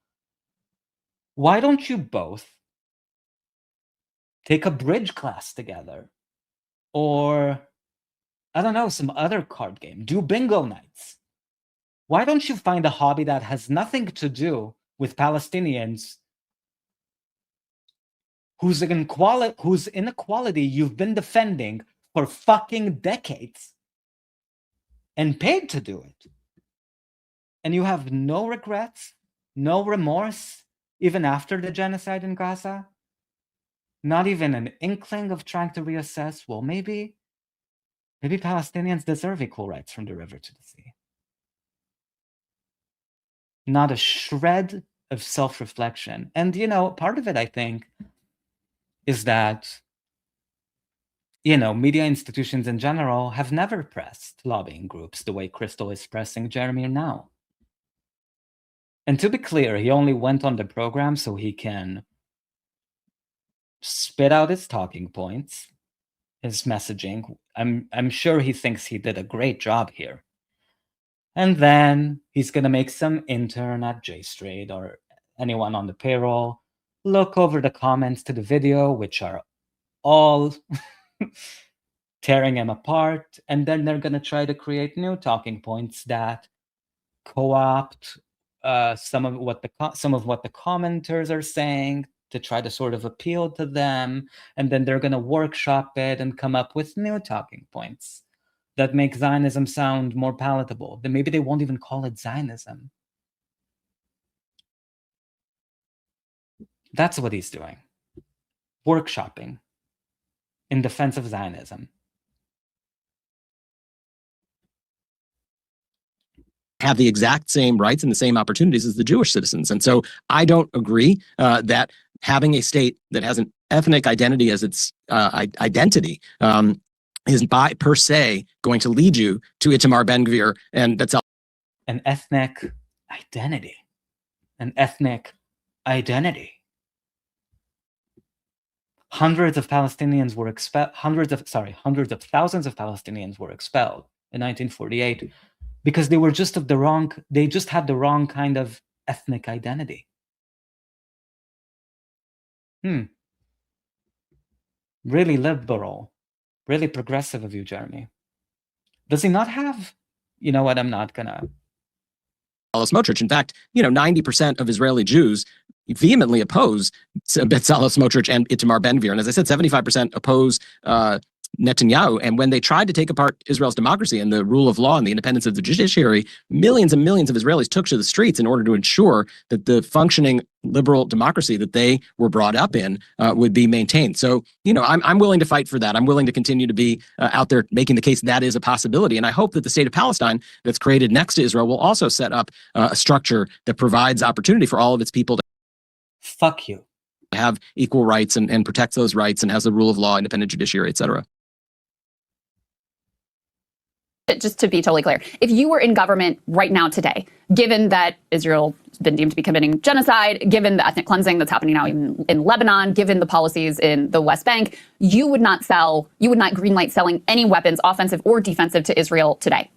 Speaker 5: Why don't you both take a bridge class together? Or, I don't know, some other card game. Do bingo nights. Why don't you find a hobby that has nothing to do with Palestinians whose inequality you've been defending for fucking decades and paid to do it? And you have no regrets, no remorse, even after the genocide in Gaza? Not even an inkling of trying to reassess, well, maybe Palestinians deserve equal rights from the river to the sea. Not a shred of self-reflection. And, part of it, I think, is that, media institutions in general have never pressed lobbying groups the way Crystal is pressing Jeremy now. And to be clear, he only went on the program so he can spit out his talking points, his messaging. I'm sure he thinks he did a great job here. And then he's going to make some intern at J Street or anyone on the payroll look over the comments to the video, which are all tearing him apart. And then they're going to try to create new talking points that co-opt some of what the commenters are saying to try to sort of appeal to them. And then they're going to workshop it and come up with new talking points that make Zionism sound more palatable. Then maybe they won't even call it Zionism. That's what he's doing. Workshopping in defense of Zionism.
Speaker 7: Have the exact same rights and the same opportunities as the Jewish citizens. And so I don't agree that having a state that has an ethnic identity as its identity is by per se going to lead you to Itamar Ben-Gvir, and that's
Speaker 5: an ethnic identity. An ethnic identity. Hundreds of thousands of Palestinians were expelled in 1948 because they just had the wrong kind of ethnic identity. Really liberal, really progressive of you, Jeremy. Does he not have, you know what, I'm not gonna...
Speaker 7: Smotrich. In fact, 90% of Israeli Jews vehemently oppose Bezalel Smotrich and Itamar Ben-Gvir. And as I said, 75% oppose Netanyahu. And when they tried to take apart Israel's democracy and the rule of law and the independence of the judiciary, millions and millions of Israelis took to the streets in order to ensure that the functioning liberal democracy that they were brought up in would be maintained. So, I'm willing to fight for that. I'm willing to continue to be out there making the case that is a possibility. And I hope that the state of Palestine that's created next to Israel will also set up a structure that provides opportunity for all of its people to
Speaker 5: fuck you,
Speaker 7: have equal rights and protects those rights and has the rule of law, independent judiciary, etc.
Speaker 8: Just to be totally clear, if you were in government right now today, given that Israel has been deemed to be committing genocide, given the ethnic cleansing that's happening now even in Lebanon, given the policies in the West Bank, you would not greenlight selling any weapons, offensive or defensive, to Israel today.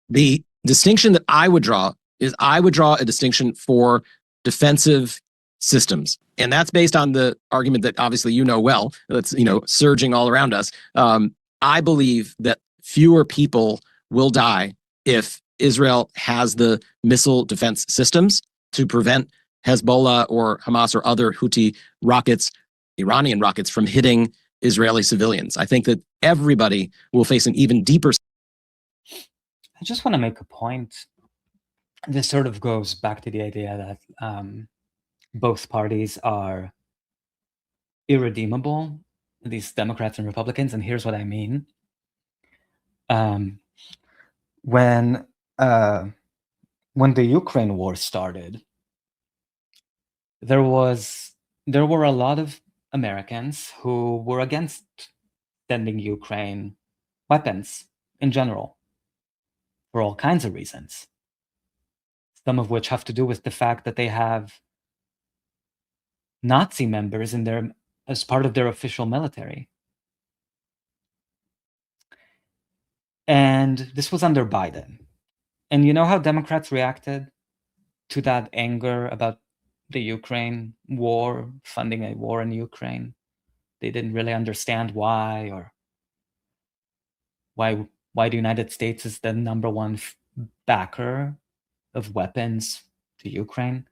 Speaker 7: The distinction that I would draw is I would draw a distinction for defensive systems. And that's based on the argument that obviously you know well, that's, surging all around us. I believe that fewer people will die if Israel has the missile defense systems to prevent Hezbollah or Hamas or other Houthi rockets, Iranian rockets, from hitting Israeli civilians. I think that everybody will face an even deeper.
Speaker 5: I just want to make a point. This sort of goes back to the idea that both parties are irredeemable, these Democrats and Republicans, and here's what I mean. When the Ukraine war started, there were a lot of Americans who were against sending Ukraine weapons in general, for all kinds of reasons. Some of which have to do with the fact that they have Nazi members as part of their official military. And this was under Biden. And you know how Democrats reacted to that anger about the Ukraine war, funding a war in Ukraine? They didn't really understand why, or why the United States is the number one backer of weapons to Ukraine.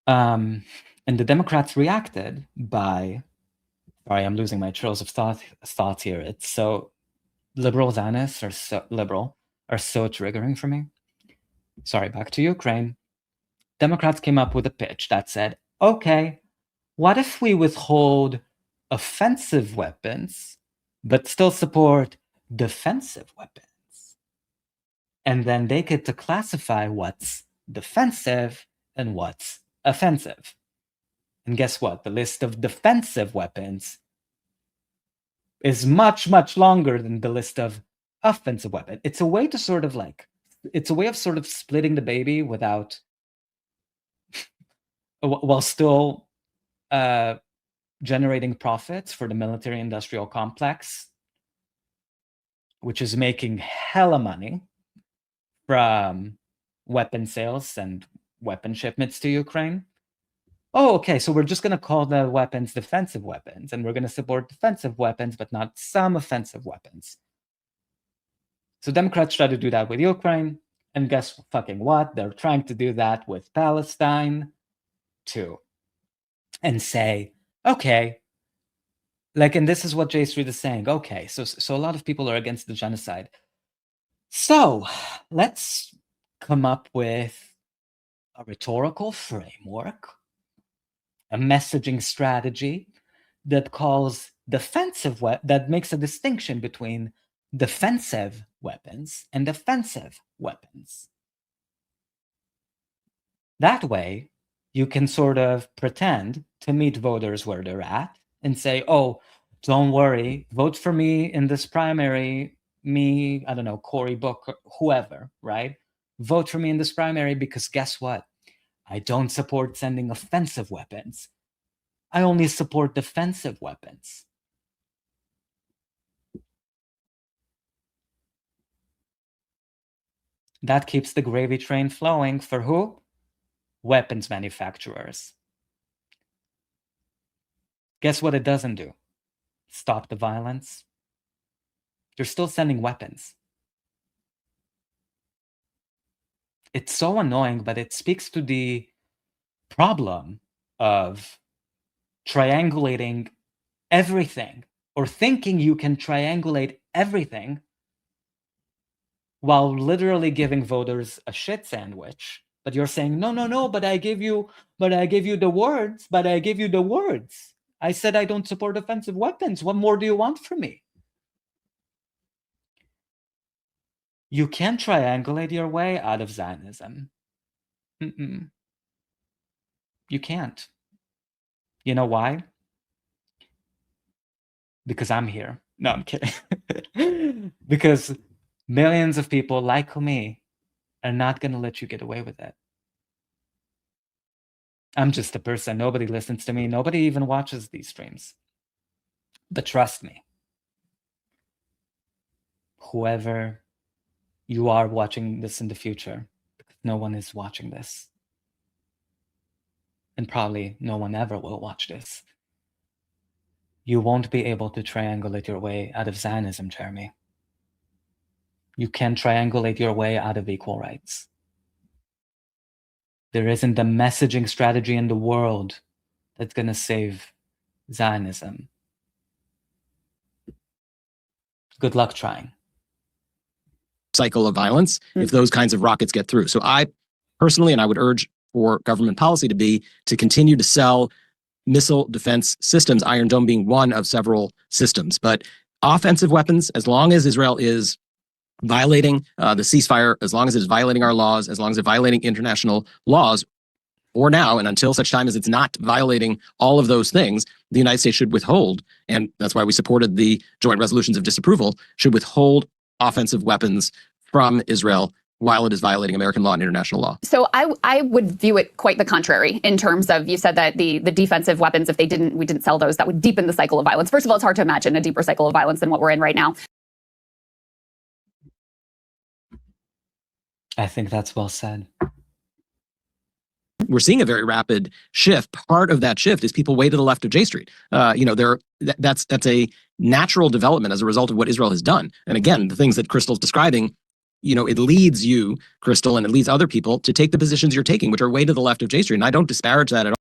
Speaker 5: And the Democrats reacted by, sorry, I'm losing my trails of thoughts here. It's so liberal Zionists are so triggering for me. Sorry, back to Ukraine. Democrats came up with a pitch that said, okay, what if we withhold offensive weapons, but still support defensive weapons? And then they get to classify what's defensive and what's offensive. And guess what? The list of defensive weapons is much, much longer than the list of offensive weapons. It's a way to sort of splitting the baby without, while still generating profits for the military-industrial complex, which is making hella money from weapon sales and weapon shipments to Ukraine. Oh, okay, so we're just going to call the weapons defensive weapons, and we're going to support defensive weapons, but not some offensive weapons. So Democrats try to do that with Ukraine, and guess fucking what? They're trying to do that with Palestine too. And say, okay, and this is what J Street is saying. Okay, so a lot of people are against the genocide. So let's come up with a rhetorical framework, a messaging strategy that calls that makes a distinction between defensive weapons and offensive weapons. That way, you can sort of pretend to meet voters where they're at and say, oh, don't worry, vote for me in this primary, me, I don't know, Cory Booker, whoever, right? Vote for me in this primary because guess what? I don't support sending offensive weapons. I only support defensive weapons. That keeps the gravy train flowing for who? Weapons manufacturers. Guess what it doesn't do? Stop the violence. You're still sending weapons. It's so annoying, but it speaks to the problem of triangulating everything, or thinking you can triangulate everything while literally giving voters a shit sandwich. But you're saying, no, but I gave you the words. I said I don't support offensive weapons. What more do you want from me? You can't triangulate your way out of Zionism. You can't. You know why? Because I'm here. No, I'm kidding. Because millions of people like me are not going to let you get away with it. I'm just a person. Nobody listens to me. Nobody even watches these streams. But trust me, whoever you are watching this in the future, because no one is watching this, and probably no one ever will watch this, you won't be able to triangulate your way out of Zionism, Jeremy. You can't triangulate your way out of equal rights. There isn't a messaging strategy in the world that's going to save Zionism. Good luck trying.
Speaker 7: Cycle of violence if those kinds of rockets get through. So I personally, and I would urge for government policy to be to continue to sell missile defense systems, Iron Dome being one of several systems. But offensive weapons, as long as Israel is violating the ceasefire, as long as it is violating our laws, as long as it's violating international laws, or now, and until such time as it's not violating all of those things, the United States should withhold, and that's why we supported the joint resolutions of disapproval, should withhold offensive weapons from Israel while it is violating American law and international law.
Speaker 8: So I would view it quite the contrary in terms of, you said that the defensive weapons, if we didn't sell those, that would deepen the cycle of violence. First of all, it's hard to imagine a deeper cycle of violence than what we're in right now.
Speaker 5: I think that's well said.
Speaker 7: We're seeing a very rapid shift. Part of that shift is people way to the left of J Street. That's a natural development as a result of what Israel has done. And again, the things that Crystal's describing, it leads you, Crystal, and it leads other people to take the positions you're taking, which are way to the left of J Street. And I don't disparage that at all.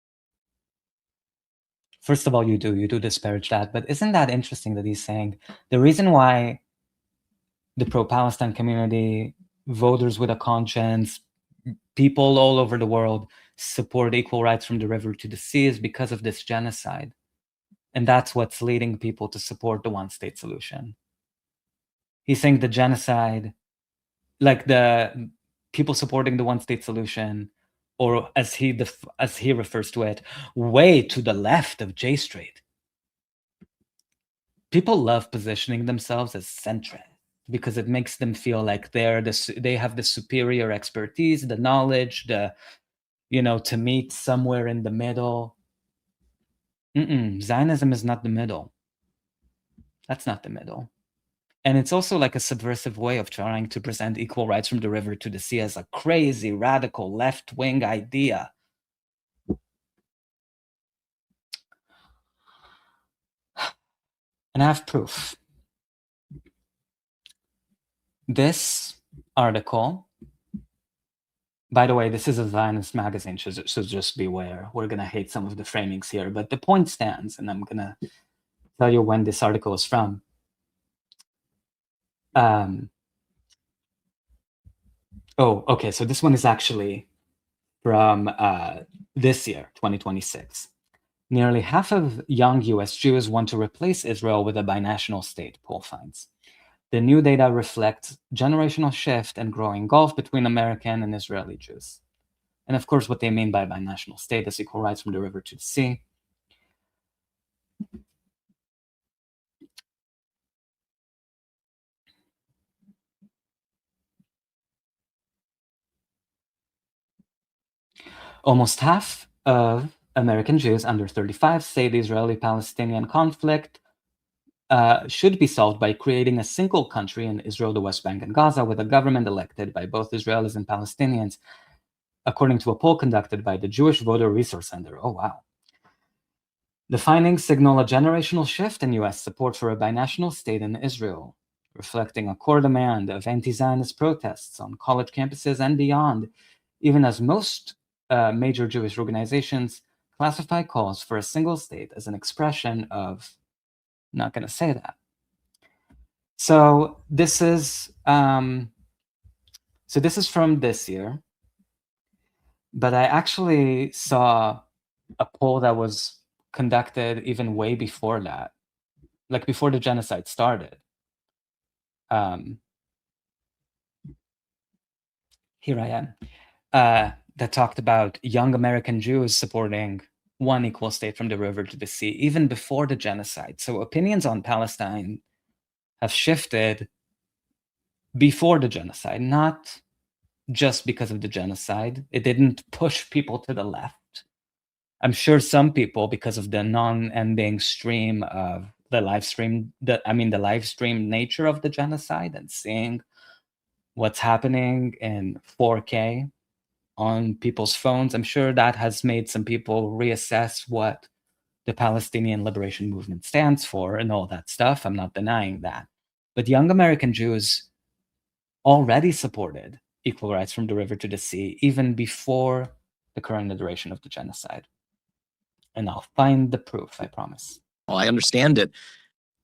Speaker 5: First of all, you do disparage that. But isn't that interesting that he's saying the reason why the pro-Palestine community, voters with a conscience, people all over the world support equal rights from the river to the sea is because of this genocide. And that's what's leading people to support the one-state solution. He's saying the genocide, like the people supporting the one-state solution, or as he refers to it, way to the left of J Street. People love positioning themselves as centrist because it makes them feel like they have the superior expertise, the knowledge, to meet somewhere in the middle. Zionism is not the middle. That's not the middle. And it's also like a subversive way of trying to present equal rights from the river to the sea as a crazy, radical, left-wing idea. And I have proof. This article, by the way, this is a Zionist magazine, so just beware. We're going to hate some of the framings here, but the point stands, and I'm going to tell you when this article is from. Okay, so this one is actually from this year, 2026. Nearly half of young US Jews want to replace Israel with a binational state, poll finds. The new data reflects generational shift and growing gulf between American and Israeli Jews. And of course, what they mean by binational state is equal rights from the river to the sea. Almost half of American Jews under 35 say the Israeli-Palestinian conflict should be solved by creating a single country in Israel, the West Bank, and Gaza, with a government elected by both Israelis and Palestinians, according to a poll conducted by the Jewish Voter Resource Center. Oh, wow. The findings signal a generational shift in U.S. support for a binational state in Israel, reflecting a core demand of anti-Zionist protests on college campuses and beyond, even as most major Jewish organizations classify calls for a single state as an expression of, I'm not going to say that. So this is from this year, but I actually saw a poll that was conducted even way before that, like before the genocide started. Here I am. That talked about young American Jews supporting one equal state from the river to the sea, even before the genocide. So opinions on Palestine have shifted before the genocide, not just because of the genocide. It didn't push people to the left. I'm sure some people, because of the non-ending stream of the live stream nature of the genocide and seeing what's happening in 4K on people's phones, I'm sure that has made some people reassess what the Palestinian Liberation Movement stands for and all that stuff. I'm not denying that. But young American Jews already supported equal rights from the river to the sea, even before the current iteration of the genocide. And I'll find the proof, I promise.
Speaker 7: Well, I understand it.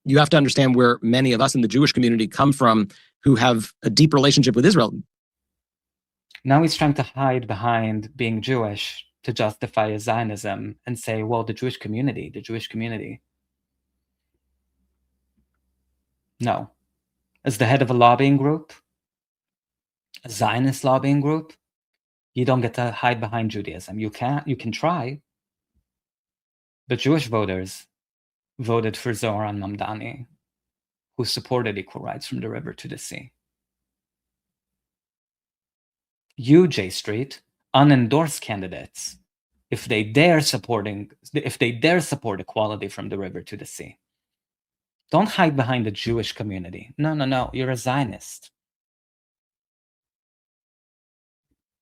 Speaker 7: You have to understand where many of us in the Jewish community come from who have a deep relationship with Israel.
Speaker 5: Now he's trying to hide behind being Jewish to justify his Zionism and say, well, the Jewish community. No. As the head of a lobbying group, a Zionist lobbying group, you don't get to hide behind Judaism. You can try. But Jewish voters voted for Zohran Mamdani, who supported equal rights from the river to the sea. You, J Street, unendorsed candidates, if they dare support equality from the river to the sea. Don't hide behind the Jewish community. No, you're a Zionist.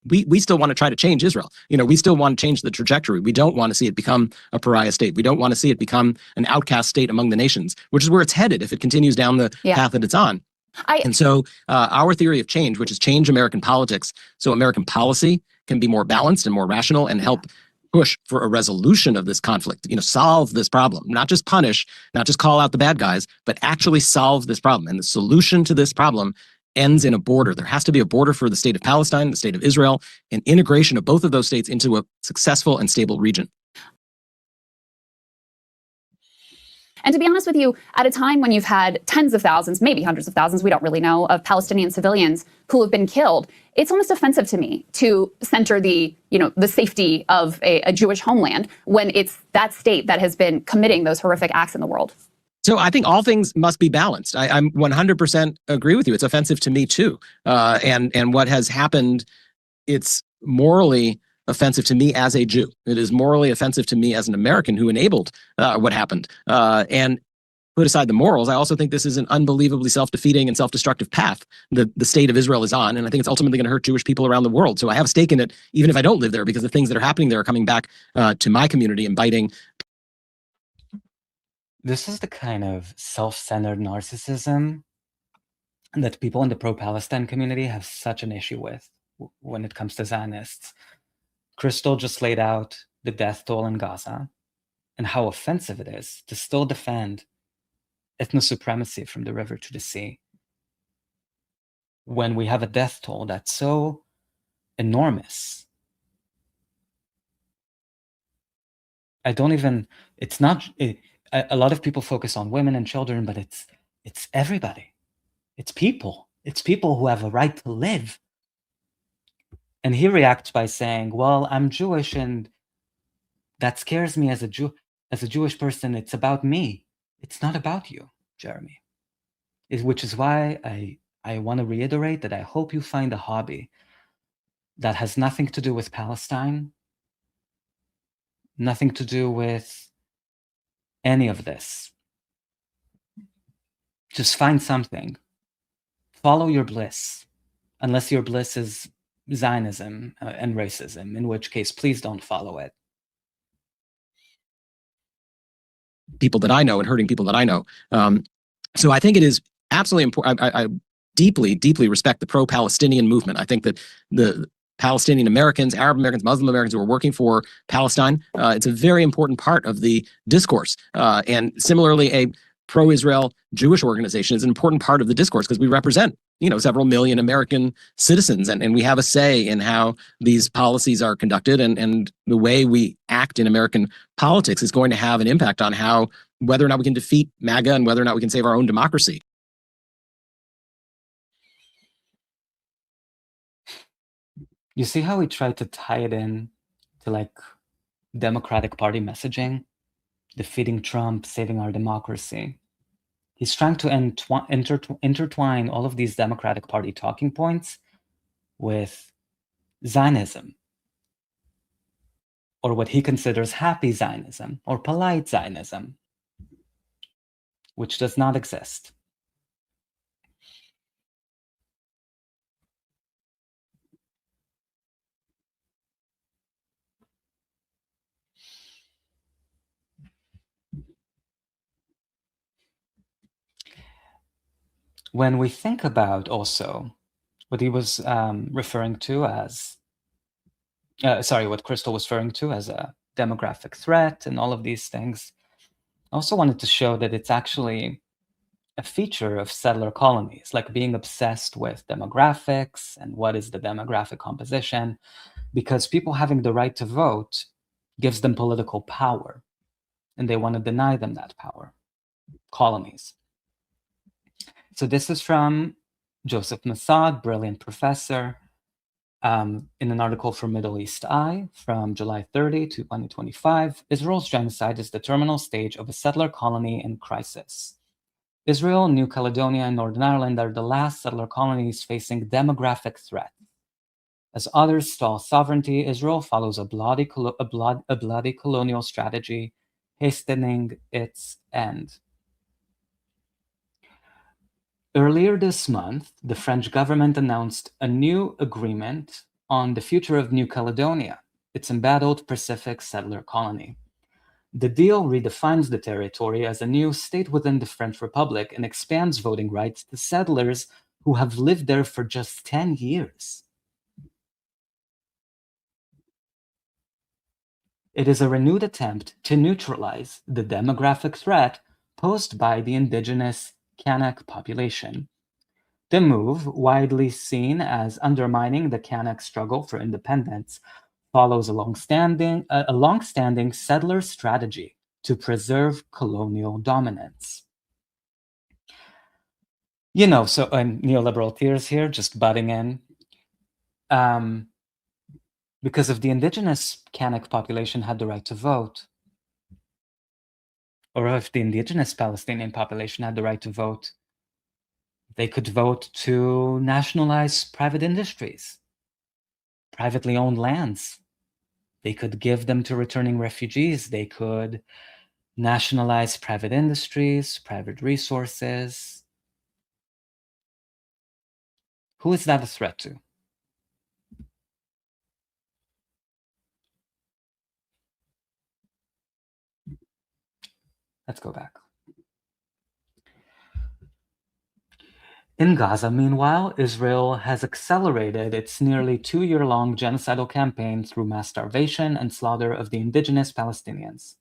Speaker 7: We still want to try to change Israel. We still want to change the trajectory. We don't want to see it become a pariah state. We don't want to see it become an outcast state among the nations, which is where it's headed if it continues down the path that it's on. And so our theory of change, which is change American politics so American policy can be more balanced and more rational and help push for a resolution of this conflict, solve this problem, not just punish, not just call out the bad guys, but actually solve this problem. And the solution to this problem ends in a border. There has to be a border for the state of Palestine, the state of Israel, and integration of both of those states into a successful and stable region.
Speaker 8: And to be honest with you, at a time when you've had tens of thousands, maybe hundreds of thousands, we don't really know, of Palestinian civilians who have been killed, it's almost offensive to me to center the safety of a Jewish homeland when it's that state that has been committing those horrific acts in the world.
Speaker 7: So I think all things must be balanced. I'm 100% agree with you. It's offensive to me too. And what has happened, it's morally offensive to me as a Jew. It is morally offensive to me as an American who enabled what happened. And put aside the morals, I also think this is an unbelievably self-defeating and self-destructive path that the state of Israel is on. And I think it's ultimately going to hurt Jewish people around the world. So I have a stake in it, even if I don't live there, because the things that are happening there are coming back to my community and biting.
Speaker 5: This is the kind of self-centered narcissism that people in the pro-Palestine community have such an issue with when it comes to Zionists. Crystal just laid out the death toll in Gaza and how offensive it is to still defend ethno-supremacy from the river to the sea when we have a death toll that's so enormous. A lot of people focus on women and children, but it's everybody. It's people. It's people who have a right to live. And he reacts by saying, well, I'm Jewish and that scares me as a Jewish person. It's about me. It's not about you, Jeremy. Which is why I want to reiterate that I hope you find a hobby that has nothing to do with Palestine, nothing to do with any of this. Just find something. Follow your bliss, unless your bliss is Zionism and racism, in which case, please don't follow it.
Speaker 7: People that I know and hurting people that I know. So I think it is absolutely important. I deeply, deeply respect the pro-Palestinian movement. I think that the Palestinian Americans, Arab Americans, Muslim Americans who are working for Palestine, it's a very important part of the discourse. And similarly, a pro-Israel Jewish organization is an important part of the discourse because we represent, several million American citizens, and we have a say in how these policies are conducted, and the way we act in American politics is going to have an impact on whether or not we can defeat MAGA and whether or not we can save our own democracy.
Speaker 5: You see how he tried to tie it in to Democratic Party messaging? Defeating Trump, saving our democracy. He's trying to intertwine all of these Democratic Party talking points with Zionism, or what he considers happy Zionism or polite Zionism, which does not exist. When we think about also what he was referring to as, what Crystal was referring to as a demographic threat and all of these things, I also wanted to show that it's actually a feature of settler colonies, like being obsessed with demographics and what is the demographic composition, because people having the right to vote gives them political power, and they want to deny them that power, colonies. So this is from Joseph Massad, brilliant professor, in an article for Middle East Eye from July 30 to 2025. Israel's genocide is the terminal stage of a settler colony in crisis. Israel, New Caledonia, and Northern Ireland are the last settler colonies facing demographic threat. As others stall sovereignty, Israel follows a bloody colonial strategy, hastening its end. Earlier this month, the French government announced a new agreement on the future of New Caledonia, its embattled Pacific settler colony. The deal redefines the territory as a new state within the French Republic and expands voting rights to settlers who have lived there for just 10 years. It is a renewed attempt to neutralize the demographic threat posed by the indigenous Kanak population. The move, widely seen as undermining the Kanak struggle for independence, follows a long-standing settler strategy to preserve colonial dominance. You know, so neoliberal tears here, just butting in. Because if the indigenous Kanak population had the right to vote, or if the indigenous Palestinian population had the right to vote, they could vote to nationalize private industries, privately owned lands. They could give them to returning refugees. They could nationalize private industries, private resources. Who is that a threat to? Let's go back. In Gaza, meanwhile, Israel has accelerated its nearly 2-year-long genocidal campaign through mass starvation and slaughter of the indigenous Palestinians.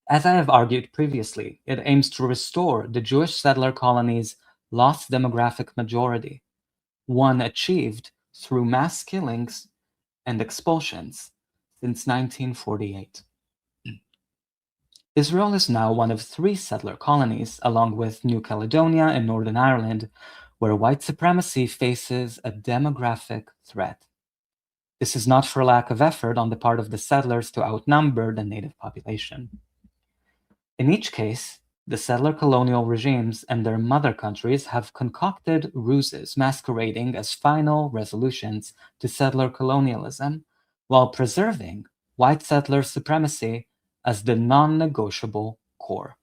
Speaker 5: As I have argued previously, it aims to restore the Jewish settler colony's lost demographic majority, one achieved through mass killings and expulsions since 1948. Israel is now one of 3 settler colonies, along with New Caledonia and Northern Ireland, where white supremacy faces a demographic threat. This is not for lack of effort on the part of the settlers to outnumber the native population. In each case, the settler colonial regimes and their mother countries have concocted ruses masquerading as final resolutions to settler colonialism, while preserving white settler supremacy as the non-negotiable core.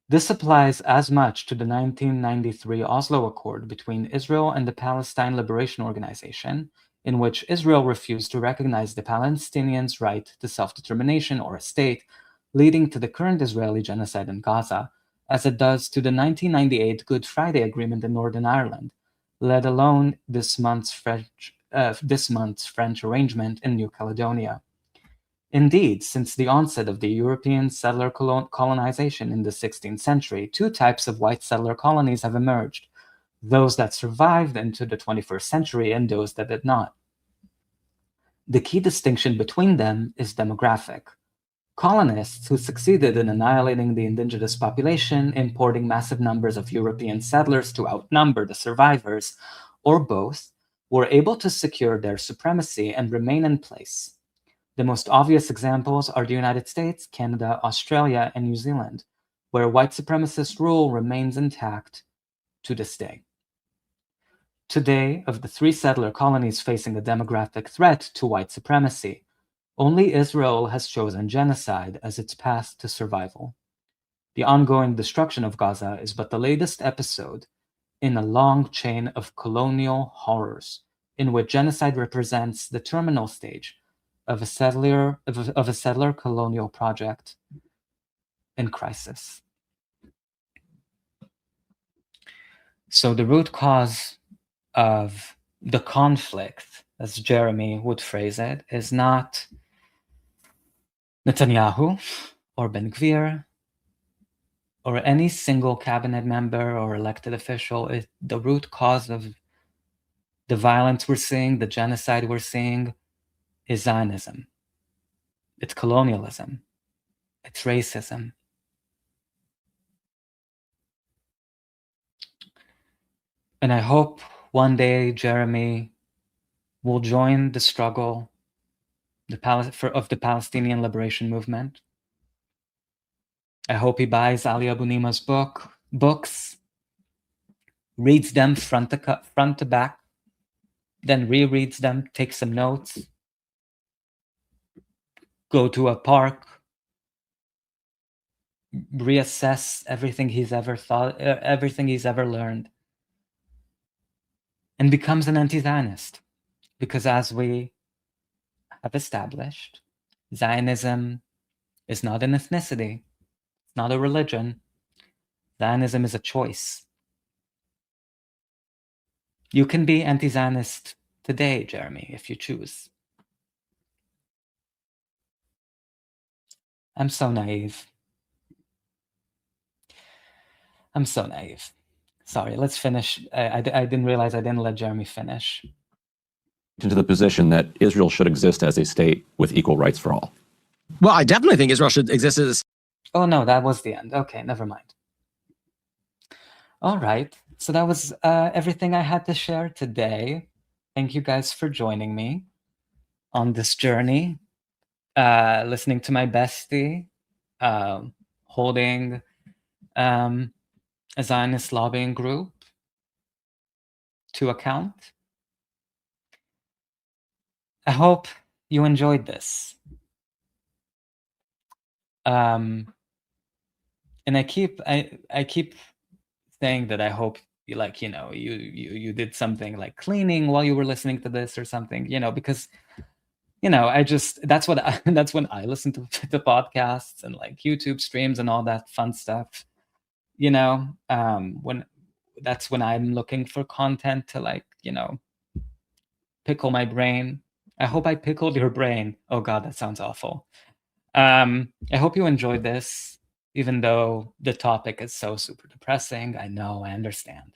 Speaker 5: This applies as much to the 1993 Oslo Accord between Israel and the Palestine Liberation Organization, in which Israel refused to recognize the Palestinians' right to self-determination or a state, leading to the current Israeli genocide in Gaza, as it does to the 1998 Good Friday Agreement in Northern Ireland, let alone this month's French arrangement in New Caledonia. Indeed, since the onset of the European settler colonization in the 16th century, 2 types of white settler colonies have emerged, those that survived into the 21st century and those that did not. The key distinction between them is demographic. Colonists who succeeded in annihilating the indigenous population, importing massive numbers of European settlers to outnumber the survivors, or both, were able to secure their supremacy and remain in place. The most obvious examples are the United States, Canada, Australia, and New Zealand, where white supremacist rule remains intact to this day. Today, of the 3 settler colonies facing a demographic threat to white supremacy, only Israel has chosen genocide as its path to survival. The ongoing destruction of Gaza is but the latest episode in a long chain of colonial horrors, in which genocide represents the terminal stage of a settler colonial project in crisis. So the root cause of the conflict, as Jeremy would phrase it, is not Netanyahu or Ben Gvir or any single cabinet member or elected official. The root cause of the violence we're seeing, the genocide we're seeing, is Zionism. It's colonialism. It's racism. And I hope one day Jeremy will join the struggle of the Palestinian liberation movement. I hope he buys Ali Abu Nima's books, reads them front to back, then rereads them, takes some notes, go to a park, reassess everything he's ever thought, everything he's ever learned, and becomes an anti-Zionist. Because as we have established, Zionism is not an ethnicity, it's not a religion. Zionism is a choice. You can be anti-Zionist today, Jeremy, if you choose. I'm so naive. I'm so naive. Sorry, let's finish. I didn't realize I didn't let Jeremy finish.
Speaker 6: Into the position that Israel should exist as a state with equal rights for all.
Speaker 7: Well, I definitely think Israel should exist as.
Speaker 5: Oh no, that was the end. Okay, never mind. All right, so that was everything I had to share today. Thank you guys for joining me on this journey, listening to my bestie, holding a Zionist lobbying group to account. I hope you enjoyed this. And I keep saying that I hope you did something like cleaning while you were listening to this or something, because that's when I listen to the podcasts and like YouTube streams and all that fun stuff. That's when I'm looking for content to pickle my brain. I hope I pickled your brain. Oh God, that sounds awful. I hope you enjoyed this, even though the topic is so super depressing. I know, I understand.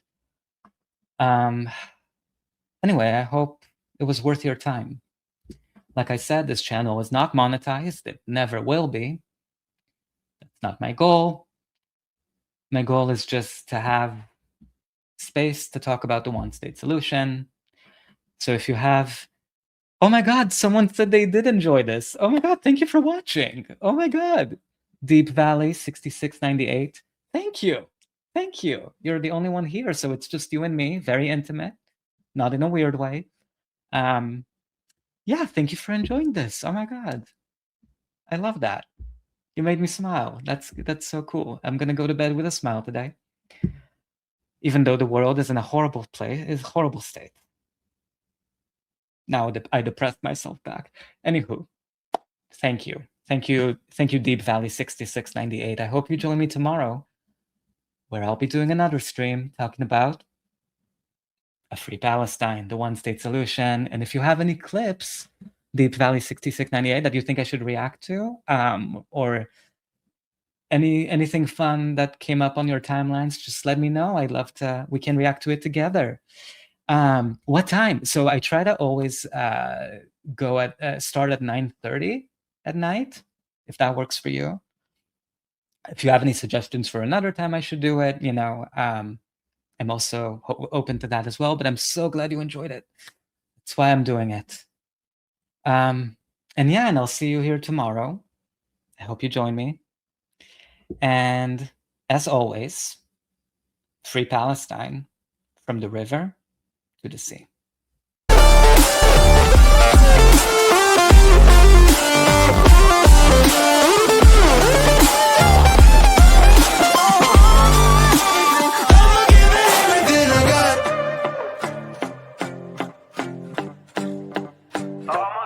Speaker 5: Anyway, I hope it was worth your time. Like I said, this channel is not monetized. It never will be. That's not my goal. My goal is just to have space to talk about the one-state solution. So if you have... Oh my God, someone said they did enjoy this. Oh my God, thank you for watching. Oh my God. Deep Valley 6698. Thank you. Thank you. You're the only one here, so it's just you and me. Very intimate. Not in a weird way. Yeah, thank you for enjoying this. Oh my God. I love that. You made me smile. That's so cool. I'm gonna go to bed with a smile today. Even though the world is in a horrible place, is a horrible state. Now I depressed myself back. Anywho, thank you. Thank you, Deep Valley 6698. I hope you join me tomorrow, where I'll be doing another stream talking about a free Palestine, the one-state solution. And if you have any clips, Deep Valley 6698, that you think I should react to, or anything fun that came up on your timelines, just let me know. I'd love to, we can react to it together. What time? So I try to always start at 9:30 at night, if that works for you. If you have any suggestions for another time I should do it, I'm also open to that as well. But I'm so glad you enjoyed it. That's why I'm doing it. And I'll see you here tomorrow. I hope you join me. And as always, free Palestine from the river to the sea.
Speaker 1: All my